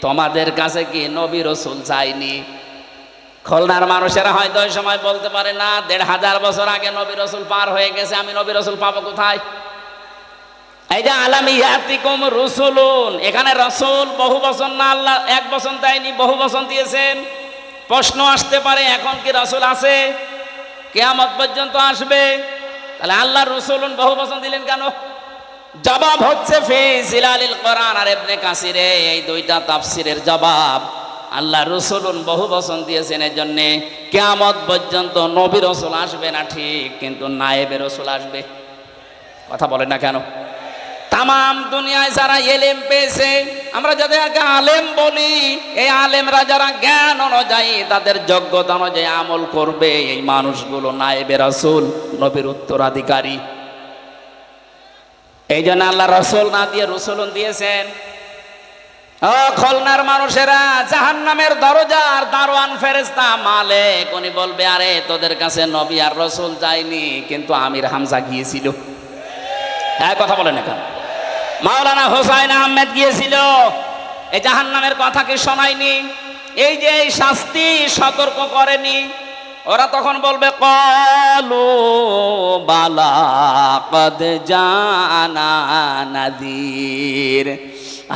তোমাদের কাছে কি নবী রাসূল যায়নি? খুলনার মানুষেরা হয়তো ওই সময় বলতে পারে না, 1500 বছর আগে নবী রাসূল পার হয়ে গেছে, আমি নবী রাসূল পাবো কোথায়? এই যে আলাম ইয়াতিকুম রুসুলুন, এখানে রাসূল বহু বচন না, আল্লাহ এক বচন দেয়নি, বহু বচন দিয়েছেন। প্রশ্ন আসতে পারে, এখন কি রাসূল আছে? কিয়ামত পর্যন্ত আসবে, তাহলে আল্লাহ রসুলুন বহু বচন দিলেন কেন? জবাব হচ্ছে ফি জিলালিল কোরআন আর ইবনে কাসিরে, এই দুইটা তাফসিরের জবাব। আল্লাহ রসুলুন বহু বচন দিয়েছেন এর জন্যে কিয়ামত পর্যন্ত নবী রাসূল আসবে না ঠিক, কিন্তু নায়েবে রাসূল আসবে। কথা বলেন না কেন? তামাম দুনিয়ায় যারা এলেম পেয়েছে, আমরা যাদেরকে আলেম বলি, এই আলেমরা যারা জ্ঞান অনুযায়ী তাদের যোগ্যতা অনুযায়ী আমল করবে, এই মানুষগুলো নায়েবে রাসূল, নবীর উত্তরাধিকারী। এই জন্য আল্লাহ রাসূল না দিয়ে রসুলুন দিয়েছেন। ও খুলনার মানুষেরা, জাহান্নামের দরজার দারোয়ান ফেরেশতা মালিক উনি বলবে, আরে তোদের কাছে নবী আর রাসূল যায়নি, কিন্তু আমির হামজা গিয়েছিল। হ্যাঁ, কথা বলেন না কেন? মাওলানা হোসাইন আহমেদ গিয়েছিল, এই জাহান্নামের কথা কি শোনায়নি? এই যে এই শাস্তি সতর্ক করেনি? ওরা তখন বলবে, ক্বালু বালা ক্বাদ জানা নাযীর।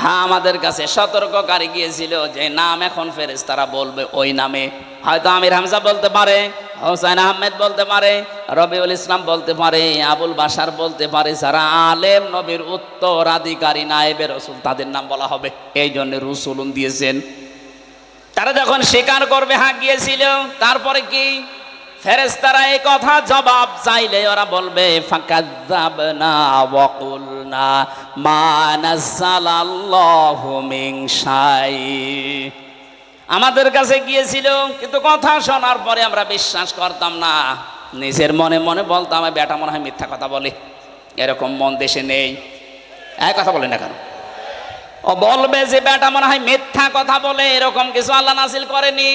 হ্যাঁ, আমাদের কাছে সতর্ককারী গিয়েছিল, যে নাম এখন ফেরেশতারা বলবে ওই নামে। হয়তো আমির হামজা বলতে পারে, হোসাইন আহমেদ বলতে পারে, রবিউল ইসলাম বলতে পারে, আবুল বাশার বলতে পারে, যারা আলেম নবীর উত্তরাধিকারী নায়েবে রাসূল, তাদের নাম বলা হবে। এই জন্য রসুলুন দিয়েছেন। তারা যখন স্বীকার করবে হ্যাঁ গিয়েছিল, তারপরে কি ফেরেশতারা এই কথা জবাব চাইলে ওরা বলবে, ফাকাযযাবনা ওয়া কুলনা মা নাযালাল্লাহু মিন শাই। আমাদের কাছে গিয়েছিল, কিন্তু কথা শোনার পরে আমরা বিশ্বাস করতাম না, নিজের মনে মনে বলতো আমার বেটা মনে হয় মিথ্যা কথা বলে, এরকম মন দেশে নেই। এক কথা বলে না কেন? ও বলবে যে বেটা মনে হয় মিথ্যা কথা বলে, এরকম কিছু আল্লাহ নাজিল করেনি।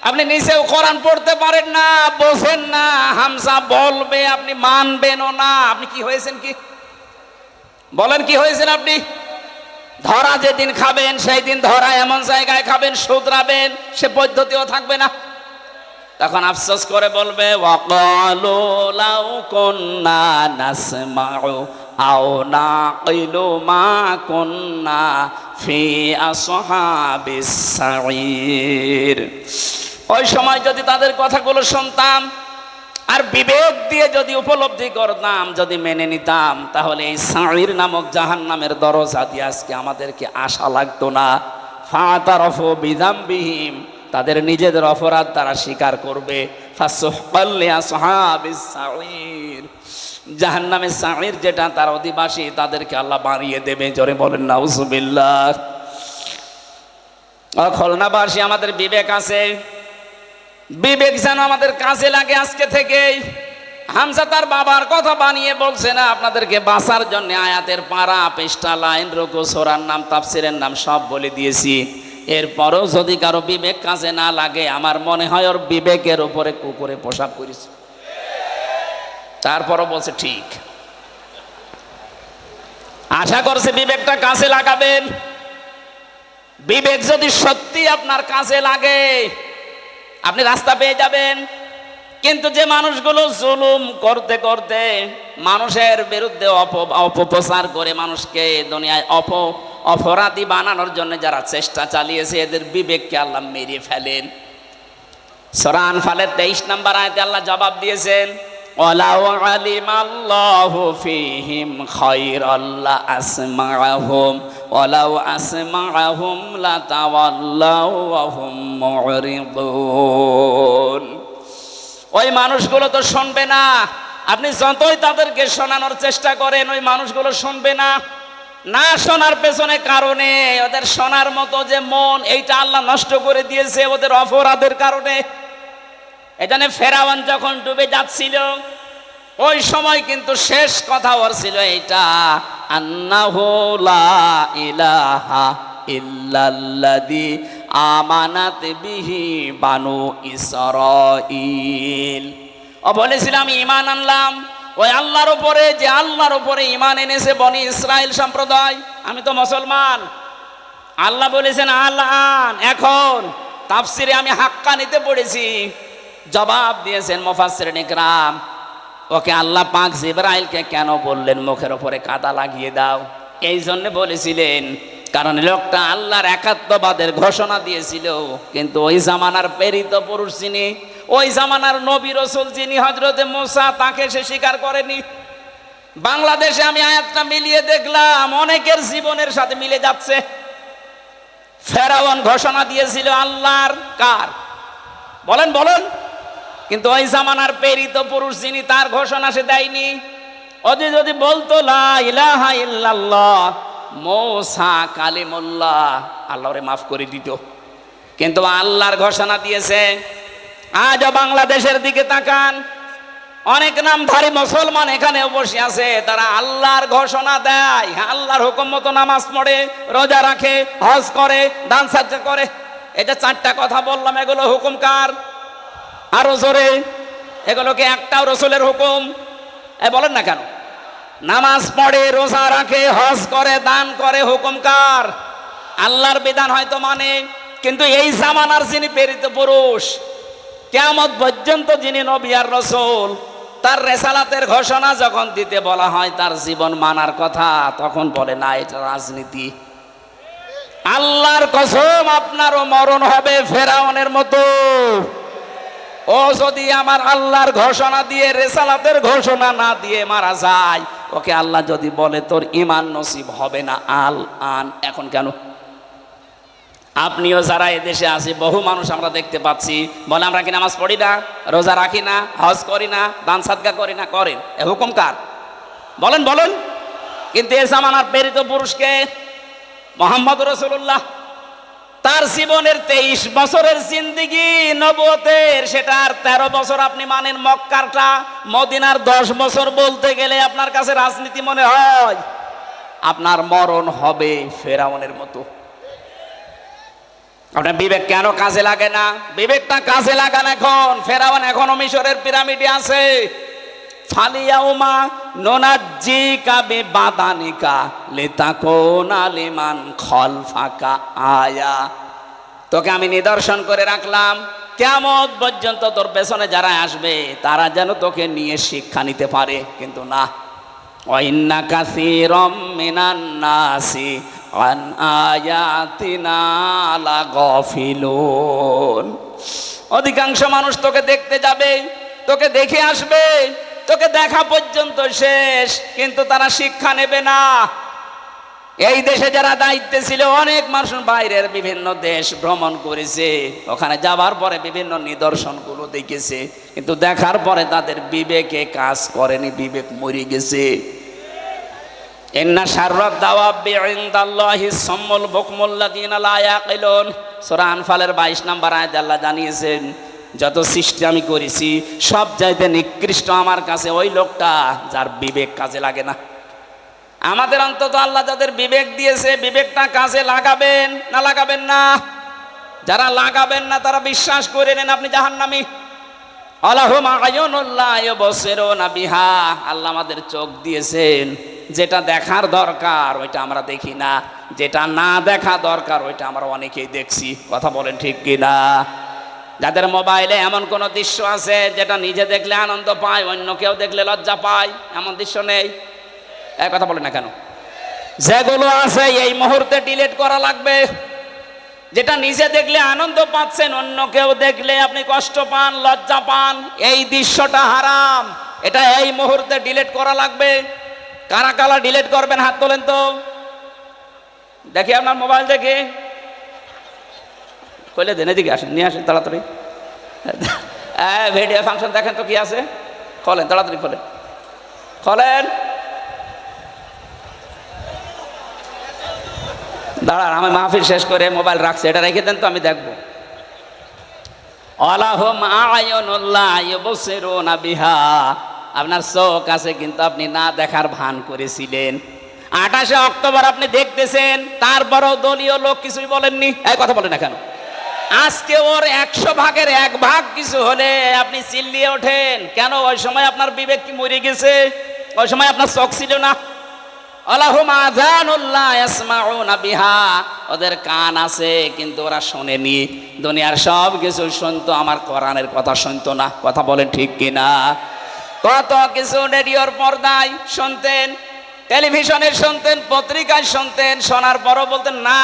আপনি নিজেও কোরআন পড়তে পারেন না, বোঝেন না, হামজা বলবে, আপনি মানবেনও না। আপনি কি হয়েছেন? কি বলেন, কি হয়েছেন আপনি? ধরা যেদিন খাবেন সেই দিন ধরা এমন জায়গায় খাবেন, শুধরাবেন, সে পদ্ধতিও থাকবে না। তখন আফসোস করে বলবে ওয়াকালু লাউ কুন্না নাসমাউ আও নাকিলু মা কুন্না ফি আসহাবিস সাঈর। ওই সময় যদি তাদের কথাগুলো শুনতাম আর বিবেক দিয়ে যদি উপলব্ধি করতাম, যদি মেনে নিতাম, তাহলে এই সাঈর নামক জাহান্নামের দরজা দিয়ে আজকে আমাদেরকে আশা লাগতো না। ফাতারাফু বিযামবিহিম, তাদের নিজেদের অপরাধ তারা স্বীকার করবে। ফাসুহকাল লিআসহাবিস সাঈর, জাহান্নামের সাঈর যেটা তার অধিবাসী, তাদেরকে আল্লাহ বাড়িয়ে দেবে। জোরে বলেন নাউজুবিল্লাহ। খুলনাবাসী, আমাদের বিবেক আছে, বিবেক যেন আমাদের কাজে লাগে আজকে থেকেই। হামজা তার বাবার কথা বানিয়ে বলছে না, আপনাদেরকে বাঁচার জন্য আয়াতের পারা, পৃষ্ঠা, লাইন, রুকু, সূরার নাম, তাফসীরের নাম সব বলে দিয়েছি। এরপরও যদি কারো বিবেক কাজে না লাগে, আমার মনে হয় ওর বিবেকের উপরে কুকুরে পোশাক করেছে। তারপরও বলছে ঠিক। আশা করছে বিবেকটা কাজে লাগাবেন। বিবেক যদি সত্যি আপনার কাজে লাগে, আপনি রাস্তা পেয়ে যাবেন। কিন্তু যে মানুষগুলো জুলুম করতে করতে মানুষের বিরুদ্ধে অপপ্রচার করে মানুষকে দুনিয়ায় অপরাধী বানানোর জন্য যারা চেষ্টা চালিয়েছে, এদের বিবেককে আল্লাহ মেরে ফেলেন। সূরা আনফালের 23 নম্বর আয়াতে আল্লাহ জবাব দিয়েছেন, ওয়ালাউ আলিমাল্লাহু ফীহিম খায়রাল লাআসমাআহুম ওয়ালাউ আসমাআহুম লাতাওয়াল্লাউ ওয়া হুম মুরিদুন। ওই মানুষগুলো তো শুনবে না, আপনি যতই তাদেরকে শোনানোর চেষ্টা করেন, ওই মানুষগুলো শুনবে না। না শোনার পেছনে কারণে, ওদের শোনার মতো যে মন, এইটা আল্লাহ নষ্ট করে দিয়েছে ওদের অপরাধের কারণে। এখানে ফেরাউন যখন ডুবে যাচ্ছিল, ওই সময় কিন্তু শেষ কথা ওর ছিল এইটা, আন্নাহু লা ইলাহা ইল্লাল্লাযী আমানাত বিহি বানু ইসরাঈল। ও বলেছিল আমি ঈমান আনলাম ওই আল্লাহর উপরে, যে আল্লাহর উপরে ঈমান এনেছে বনি ইসরাইল সম্প্রদায়। আমি তো মুসলমান। আল্লাহ বলেছেন আলান, এখন। তাফসিরে আমি হাক্কানিতে পড়েছি, জবাব দিয়েছেন মুফাসসিরিন ইকরাম, ওকে আল্লাহ পাক জিবরাইলকে কেন বললেন মুখের উপরে কাদা লাগিয়ে দাও? এই জন্য বলেছিলেন কারণ লোকটা আল্লাহর একাত্মবাদের ঘোষণা দিয়েছিল, কিন্তু ওই জামানার প্রেরিত পুরুষ যিনি, ওই জামানার নবী রাসূল যিনি হযরতে মুসা, তাকে সে স্বীকার করেনি। বাংলাদেশে আমি আয়াতটা মিলিয়ে দেখলাম, অনেকের জীবনের সাথে মিলে যাচ্ছে। ফেরাউন ঘোষণা দিয়েছিল আল্লাহর, কার? বলেন বলেন। কিন্তু ওই জামানার প্রেরিত পুরুষ যিনি, তার ঘোষণা সে দেয়নি। ও যদি বলতো লা ইলাহা ইল্লাল্লাহ, মুসা কালিমুল্লাহ, আল্লাহ ওরে মাফ করে দিত। কিন্তু আল্লাহর ঘোষণা দিয়েছে। আজ বাংলাদেশের দিকে তাকান, অনেক নামধারী মুসলমান এখানে বসে আছে, তারা আল্লাহর ঘোষণা দেয়, আল্লাহর হুকুম মতো নামাজ পড়ে, রোজা রাখে, হজ করে, দান সাদকা করে। এই যে 4টা কথা বললাম, এগুলো হুকুম কার? আরো জোরে, এগুলো কি একটাও রাসূলের হুকুম? বলেন না কেন? নামাজ পড়ে, রোজা রাখে, হজ করে, দান করে, হুকুম কার? আল্লাহর বিধান হয়তো মানে, কিন্তু এই জামানার যিনি প্রেরিত পুরুষ, কিয়ামত পর্যন্ত যিনি নবী আর রাসূল, তার রিসালাতের ঘোষণা যখন দিতে বলা হয়, তার জীবন মানার কথা, তখন বলে না এটা রাজনীতি। আল্লাহর কসম, আপনারও মরণ হবে ফেরাউনের মতো। ও যদি আমার আল্লাহর ঘোষণা দিয়ে, রিসালাতের ঘোষণা না দিয়ে মারা যায়, ওকে আল্লাহ যদি বলে তোর ঈমান নসিব হবে না আল আন, এখন কেন? আপনিও যারা এদেশে আছে, বহু মানুষ আমরা দেখতে পাচ্ছি, বলে আমরা কি নামাজ পড়ি না, রোজা রাখি না, হজ করি না, দান সাদকা করি না। করেন, এ হুকুম কার? বলেন বলেন। কিন্তু এ জামানার প্রেরিত পুরুষকে, মুহাম্মদ রাসূলুল্লাহ, তার জীবনের 23 বছরের জিন্দেগি নবুয়তের, সেটা আর 13 বছর আপনি মানেন মক্কারটা, মদিনার 10 বছর বলতে গেলে আপনার কাছে রাজনীতি মনে হয়। আপনার মরণ হবে ফেরাউনের মতো। আপনার বিবেক কেন কাজে লাগে না? বিবেকটা কাজে লাগান এখন। ফেরাউন এখনো মিশরের পিরামিডে আছে। ফালিয়াউমা নুনাজ্জিকা বিবাদানিকা লিতাকুনা লিমান খালফাকা আয়া। তোকে আমি নিদর্শন করে রাখলাম, কিয়ামত পর্যন্ত তোর পেছনে যারা আসবে তারা যেন তোকে নিয়ে শিক্ষা নিতে পারে। কিন্তু না, ওয়া ইন্না কাসীরাম মিনান নাসি আন আয়াতিনা লাগাফিলুন। অধিকাংশ মানুষ তোকে দেখতে যাবে, তোকে দেখে আসবে, তোকে দেখা পর্যন্ত শেষ, কিন্তু তারা শিক্ষা নেবে না। এই দেশে যারা দায়িত্বে ছিল, অনেক মানুষ বাইরের বিভিন্ন দেশ ভ্রমণ করেছে, ওখানে যাবার পরে বিভিন্ন নিদর্শনগুলো দেখেছে, কিন্তু দেখার পরে তাদের বিবেকে কাজ করেনি, বিবেক মরে গেছে। ইন্না শাররাদ দাওয়াবি ইনদাল্লাহিস সাম্মুল বুকমুল্লাযিনা লা ইয়াকিলুন। সূরা আনফালের 22 নম্বর আয়াতে আল্লাহ জানিয়েছেন, যত সৃষ্টি আমি করেছি সব চাইতে নিকৃষ্ট আমার কাছে ওই লোকটা যার বিবেক কাজে লাগে না। আমাদের অন্তত আল্লাহ যাদের বিবেক দিয়েছে, বিবেকটা কাজে লাগাবেন না লাগাবেন না? যারা লাগাবেন না তারা বিশ্বাস করে নেন আপনি জাহান্নামী। আলাহুম আয়ুনুল লা ইউবসিরুনা বিহা। আল্লাহ আমাদের চোখ দিয়েছেন, যেটা দেখার দরকার ওইটা আমরা দেখি না, যেটা না দেখা দরকার ওইটা আমরা অনেকেই দেখছি। কথা বলেন ঠিক কিনা? যাদের মোবাইলে এমন কোন দৃশ্য আছে যেটা নিজে দেখলে আনন্দ পায়, অন্য কেউ দেখলে লজ্জা পায়, এমন দৃশ্য নেই? এই কথা বলেন না কেন? যেগুলো আছে এই মুহূর্তে ডিলিট করা লাগবে। যেটা নিজে দেখলে আনন্দ পাচ্ছেন, অন্য কেউ দেখলে আপনি কষ্ট পান, লজ্জা পান, এই দৃশ্যটা হারাম, এটা এই মুহূর্তে ডিলিট করা লাগবে। কারা কারা ডিলিট করবেন হাত তোলেন তো দেখি। আপনার মোবাইল দেখে কইলে দেন, এদিকে আসেন, নিয়ে আসেন তাড়াতাড়ি। ভিডিও ফাংশন দেখেন তো কি আছে, খোলেন তাড়াতাড়ি, খোলেন খোলেন। দাঁড়ান, আমি মাহফিল শেষ করে মোবাইল রাখছি, এটা রেখে দেন তো আমি দেখবো। আলাহুম আয়ুনুল লা ইউবসিরুনা বিহা। আপনার চোখ আছে কিন্তু আপনি না দেখার ভান করেছিলেন। 28শে অক্টোবর আপনি দেখতেছেন, তারপরও দলীয় লোক কিছুই বলেননি। এই কথা বলেন না কেন? আজকে ওর 100 ভাগের 1 ভাগ কিছু হলে আপনি চিল্লিয়ে ওঠেন কেন? ওই সময় আপনার বিবেক কি মরে গেছে? ওই সময় আপনার চোখ ছিল না? আলাহুম আযানুল লা ইয়াসমাউনা বিহা। ওদের কান আছে কিন্তু ওরা শোনেনি। দুনিয়ার সব কিছু শুনতো, আমার কোরআনের কথা শুনতো না। কথা বলেন ঠিক কিনা? কত কিছু রেডিওর পর্দায় শুনতেন, টেলিভিশনে শুনতেন, পত্রিকায় শুনতেন, শোনার পরও বলতেন না।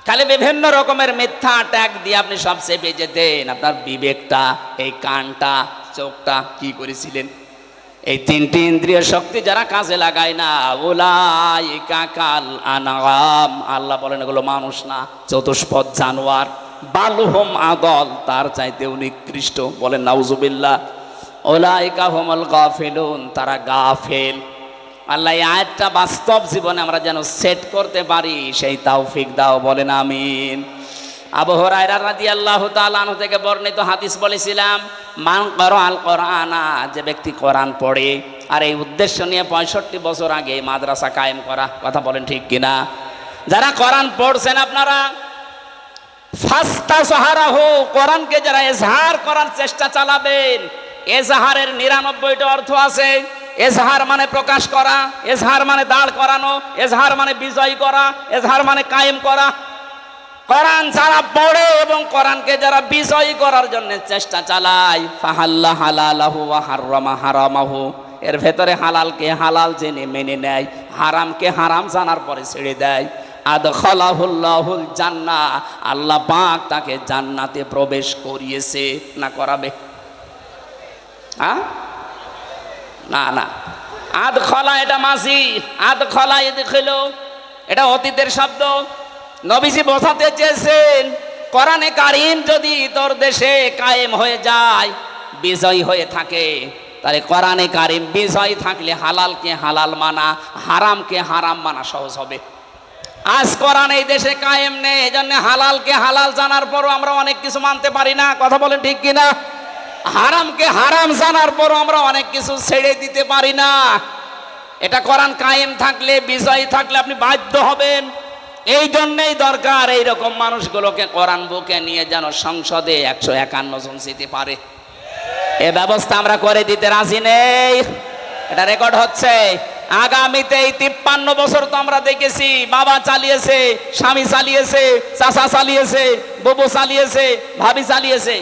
খালি বিভিন্ন রকমের মিথ্যা ট্যাগ দিয়ে আপনি সব চেপে যেতেন। আপনার বিবেকটা, এই কানটা, চোখটা কি করেছিলেন? এই 3টি ইন্দ্রিয় শক্তি যারা কাজে লাগায় না, উলাইকা কাল আনআম। আল্লাহ বলেন এগুলো মানুষ না, চতুষ্পদ জানোয়ার। বালহুম আদল, তার চাইতেও নিকৃষ্ট। বলেন নাউজুবিল্লাহ। উলাইকা হুমুল গাফিলুন, তারা গাফেল। আল্লাহ এই আয়াতটা বাস্তব জীবনে আমরা যেন সেট করতে পারি, সেই তৌফিক দাও। বলেন আমিন। আবু হুরায়রা রাদিয়াল্লাহু তাআলা আনহু থেকে বর্ণিত হাদিস বলেছিলাম, মান ক্বারাআল কোরআনা, যে ব্যক্তি কোরআন পড়ে। আর এই উদ্দেশ্য নিয়ে 65 বছর আগে মাদ্রাসা কায়েম করা। কথা বলেন ঠিক কিনা? যারা কোরআন পড়ছেন আপনারা, ফাস্তাসহারাহু, কোরআনকে যারা ইজহার করার চেষ্টা চালাবেন, এজহারের 99টা অর্থ আছে। এজহার মানে প্রকাশ করা, এজহার মানে দাঁড় করানো, এজহার মানে বিজয় করা, এজহার মানে কায়েম করা। কোরআন যারা পড়ে এবং কোরআনকে যারা বিজয়ী করার জন্য চেষ্টা চালায়, ফাহাল্লা হালালাহু ওয়া হাররামা হারামাহু, এর ভেতরে হালালকে হালাল জেনে মেনে নেয়, হারামকে হারাম জানার পরে ছেড়ে দেয়। আদখালাহুল্লাহুল জান্নাহ, আল্লাহ পাক তাকে জান্নাতে প্রবেশ করিয়েছে না করাবে? না না, আদখালা এটা মাঝি, আদখালা ইদখিলু এটা অতীতের শব্দ। নবীজি বোঝাতে চেয়েছেন, কোরআনে কারীম যদি তোর দেশে কায়েম হয়ে যায়, বিজয় হয়ে থাকে, তাহলে কোরআনে কারীম বিজয় থাকলে হালালকে হালাল মানা, হারামকে হারাম মানা সহজ হবে। আজ কোরআন এই দেশে কায়েম নেই, এই জন্য হালালকে হালাল জানার পরও আমরা অনেক কিছু মানতে পারি না। কথা বলেন ঠিক কিনা? হারামকে হারাম জানার পরও আমরা অনেক কিছু ছেড়ে দিতে পারি না। এটা কোরআন কায়েম থাকলে, বিজয়ী থাকলে আপনি বাধ্য হবেন। এই জন্যই দরকার এইরকম মানুষগুলোকে কোরআন বুকে নিয়ে যেন সংসদে 151 জন যেতে পারে। এ ব্যবস্থা আমরা করে দিতে রাজি নেই। এটা রেকর্ড হচ্ছে। আগামীতে এই 53 বছর তো আমরা দেখেছি, বাবা চালিয়েছে, স্বামী চালিয়েছে, চাচা চালিয়েছে, বুবু চালিয়েছে, ভাবি চালিয়েছে।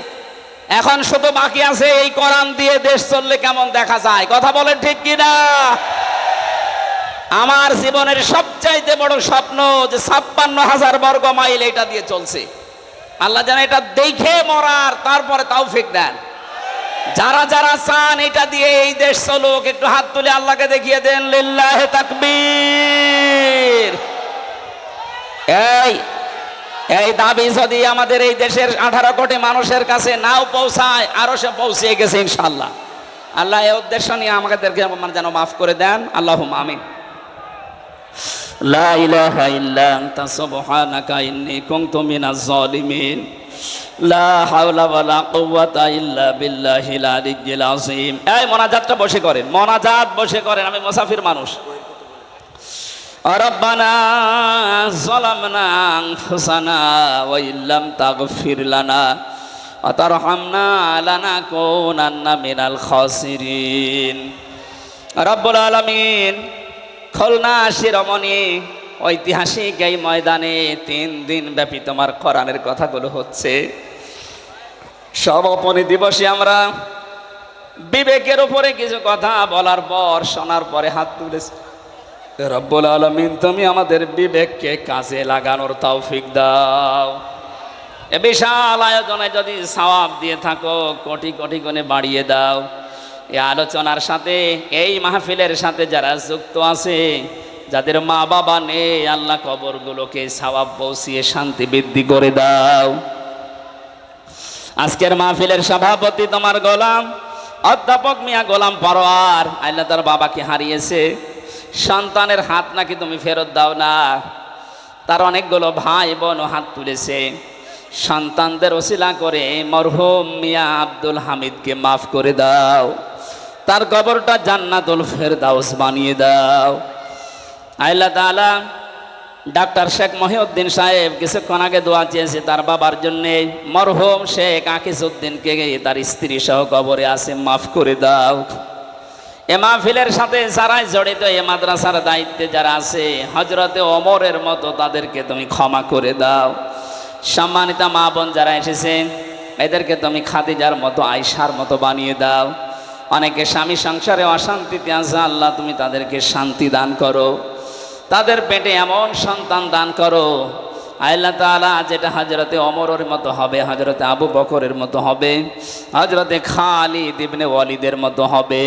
এখন শুধু বাকি আছে এই কোরআন দিয়ে দেশ চললে কেমন দেখা যায়। কথা বলেন ঠিক কিনা? আমার জীবনের সবচাইতে বড় স্বপ্ন যে 56,000 বর্গ মাইল এটা দিয়ে চলছে। আল্লাহ যেন এটা দেখে মরার তারপরে তৌফিক দেন। যারা যারা চান এটা দিয়ে এই দেশ চলুক, একটু হাত তুলে আল্লাহকে দেখিয়ে দেন। লিল্লাহে তাকবীর। এই দাবি যদি আমাদের এই দেশের 18 কোটি মানুষের কাছে নাও পৌঁছায়, আরো সে পৌঁছে গেছে ইনশাআল্লাহ। আল্লাহ এই উদ্দেশ্য নিয়ে আমাদেরকে যেন মাফ করে দেন। আল্লাহুম্মা আমিন। লা ইলাহা ইল্লা আনতা সুবহানাকা ইন্নী কুনতু মিনাজ জালিমিন। লা হাওলা ওয়ালা কুওয়াতা ইল্লা বিল্লাহিল আলিয়্যিল আযীম। এই মোনাজাতটা বসে করেন, মোনাজাত বসে করেন। আমি মুসাফির মানুষ। রব্বানা যালামনা আনফুসানা ওয়া ইল্লাম তাগফির লানা ওয়া তারহামনা লানাকুনান্না মিনাল খাসিরিন। রব্বুল আলামিন, খুলনা শিরোমণি ঐতিহাসিক এই ময়দানে 3 দিন ব্যাপী তোমার কোরআনের কথাগুলো হচ্ছে। সমাপনী দিবসে আমরা বিবেকের উপরে কিছু কথা বলার পর, শোনার পরে হাত তুলেছি। রব্বুল আলামিন, তুমি আমাদের বিবেককে কাজে লাগানোর তৌফিক দাও। এ বিশাল আয়োজনে যদি সওয়াব দিয়ে থাকো, কোটি কোটি গুণে বাড়িয়ে দাও। এই আলোচনার সাথে, এই মাহফিলের সাথে যারা যুক্ত আছে, যাদের মা বাবা নেই, আল্লাহ কবরগুলোকে সওয়াব পৌঁছিয়ে শান্তি বৃদ্ধি করে দাও। আজকের মাহফিলের সভাপতি তোমার গোলাম অধ্যাপক মিয়া গোলাম পরোয়ার, আল্লাহ তার বাবাকে হারিয়েছে। সন্তানের হাত নাকি তুমি ফেরত দাও না। তার অনেকগুলো ভাই বোন হাত তুলেছে। সন্তানদের ওসিলা করে মরহুম মিয়া আব্দুল হামিদকে মাফ করে দাও। তার কবরটা জান্নাতুল ফেরদাউস বানিয়ে দাও। আল্লাহ তাআলা ডাক্তার শেখ মহিউদ্দিন সাহেব কিছুক্ষণ আগে দোয়া চেয়েছে তার বাবার জন্যে। মরহুম শেখ আকিজউদ্দিনকে তার স্ত্রী সহ কবরে আছে, মাফ করে দাও। এ মাহফিলের সাথে যারাই জড়িত, এ মাদ্রাসার দায়িত্বে যারা আছে, হযরতে ওমরের মতো তাদেরকে তুমি ক্ষমা করে দাও। সম্মানিত মা বোন যারা এসেছেন, এদেরকে তুমি খাদিজার মতো, আয়েশার মতো বানিয়ে দাও। অনেকে স্বামী সংসারে অশান্তিতে আছে, আল্লাহ তুমি তাদেরকে শান্তি দান করো। তাদের পেটে এমন সন্তান দান করো আল্লাহ তাআলা, যেটা হযরতে ওমরের মতো হবে, হযরতে আবু বকরের মতো হবে, হযরতে খালিদ ইবনে ওয়ালিদের মতো হবে।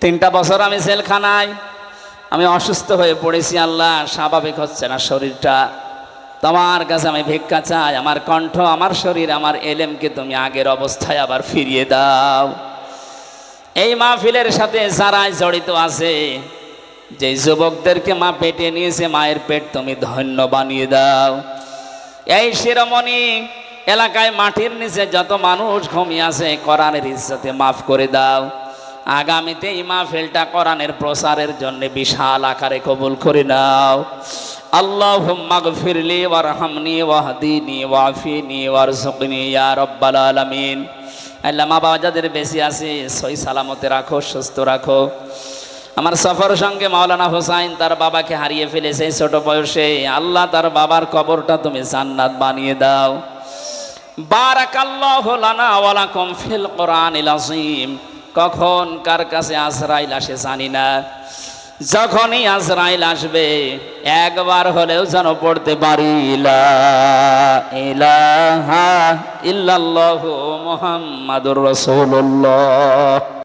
3টা বছর আমি জেলখানায়, আমি অসুস্থ হয়ে পড়েছি। আল্লাহ, স্বাভাবিক হচ্ছে না শরীরটা। তোমার কাছে আমি ভিক্ষা চাই, আমার কণ্ঠ, আমার শরীর, আমার এলেমকে তুমি আগের অবস্থায় আবার ফিরিয়ে দাও। এই মাহফিলের সাথে যারাই জড়িত আছে, যে যুবকদেরকে মা পেটে নিয়েছে, মায়ের পেট তুমি ধন্য বানিয়ে দাও। এই শিরোমণি এলাকায় মাটির নিচে যত মানুষ ঘুমিয়ে আছে, কোরআনের ইজ্জতে মাফ করে দাও। আগামীতে এই মাহফিলটা কোরআনের প্রচারের জন্য বিশাল আকারে কবুল করে নাও। আল্লাহুম্মা গফিরলি ওয়ারহামনি ওয়াহদিনি ওয়াফিনি ওয়ারযুকনি ইয়া রাব্বাল আলামিন। আল্লাহ, মা বাবা যাদের বেশি আছে সহি সালামতে রাখো, সুস্থ রাখো। আমার সফর সঙ্গে মাওলানা হোসাইন তার বাবাকে হারিয়ে ফেলেছে ছোট বয়সে। আল্লাহ, তার বাবার কবরটা তুমি জান্নাত বানিয়ে দাও। বারাকাল্লাহু লানা ওয়া লাকুম ফিল কোরআনিল আযীম। কখন কার কাছে আজরাইল আসে জানি না। যখনই আজরাইল আসবে, একবার হলেও যেন পড়তে পারি লা ইলাহা ইল্লাল্লাহু মুহাম্মাদুর রাসূলুল্লাহ।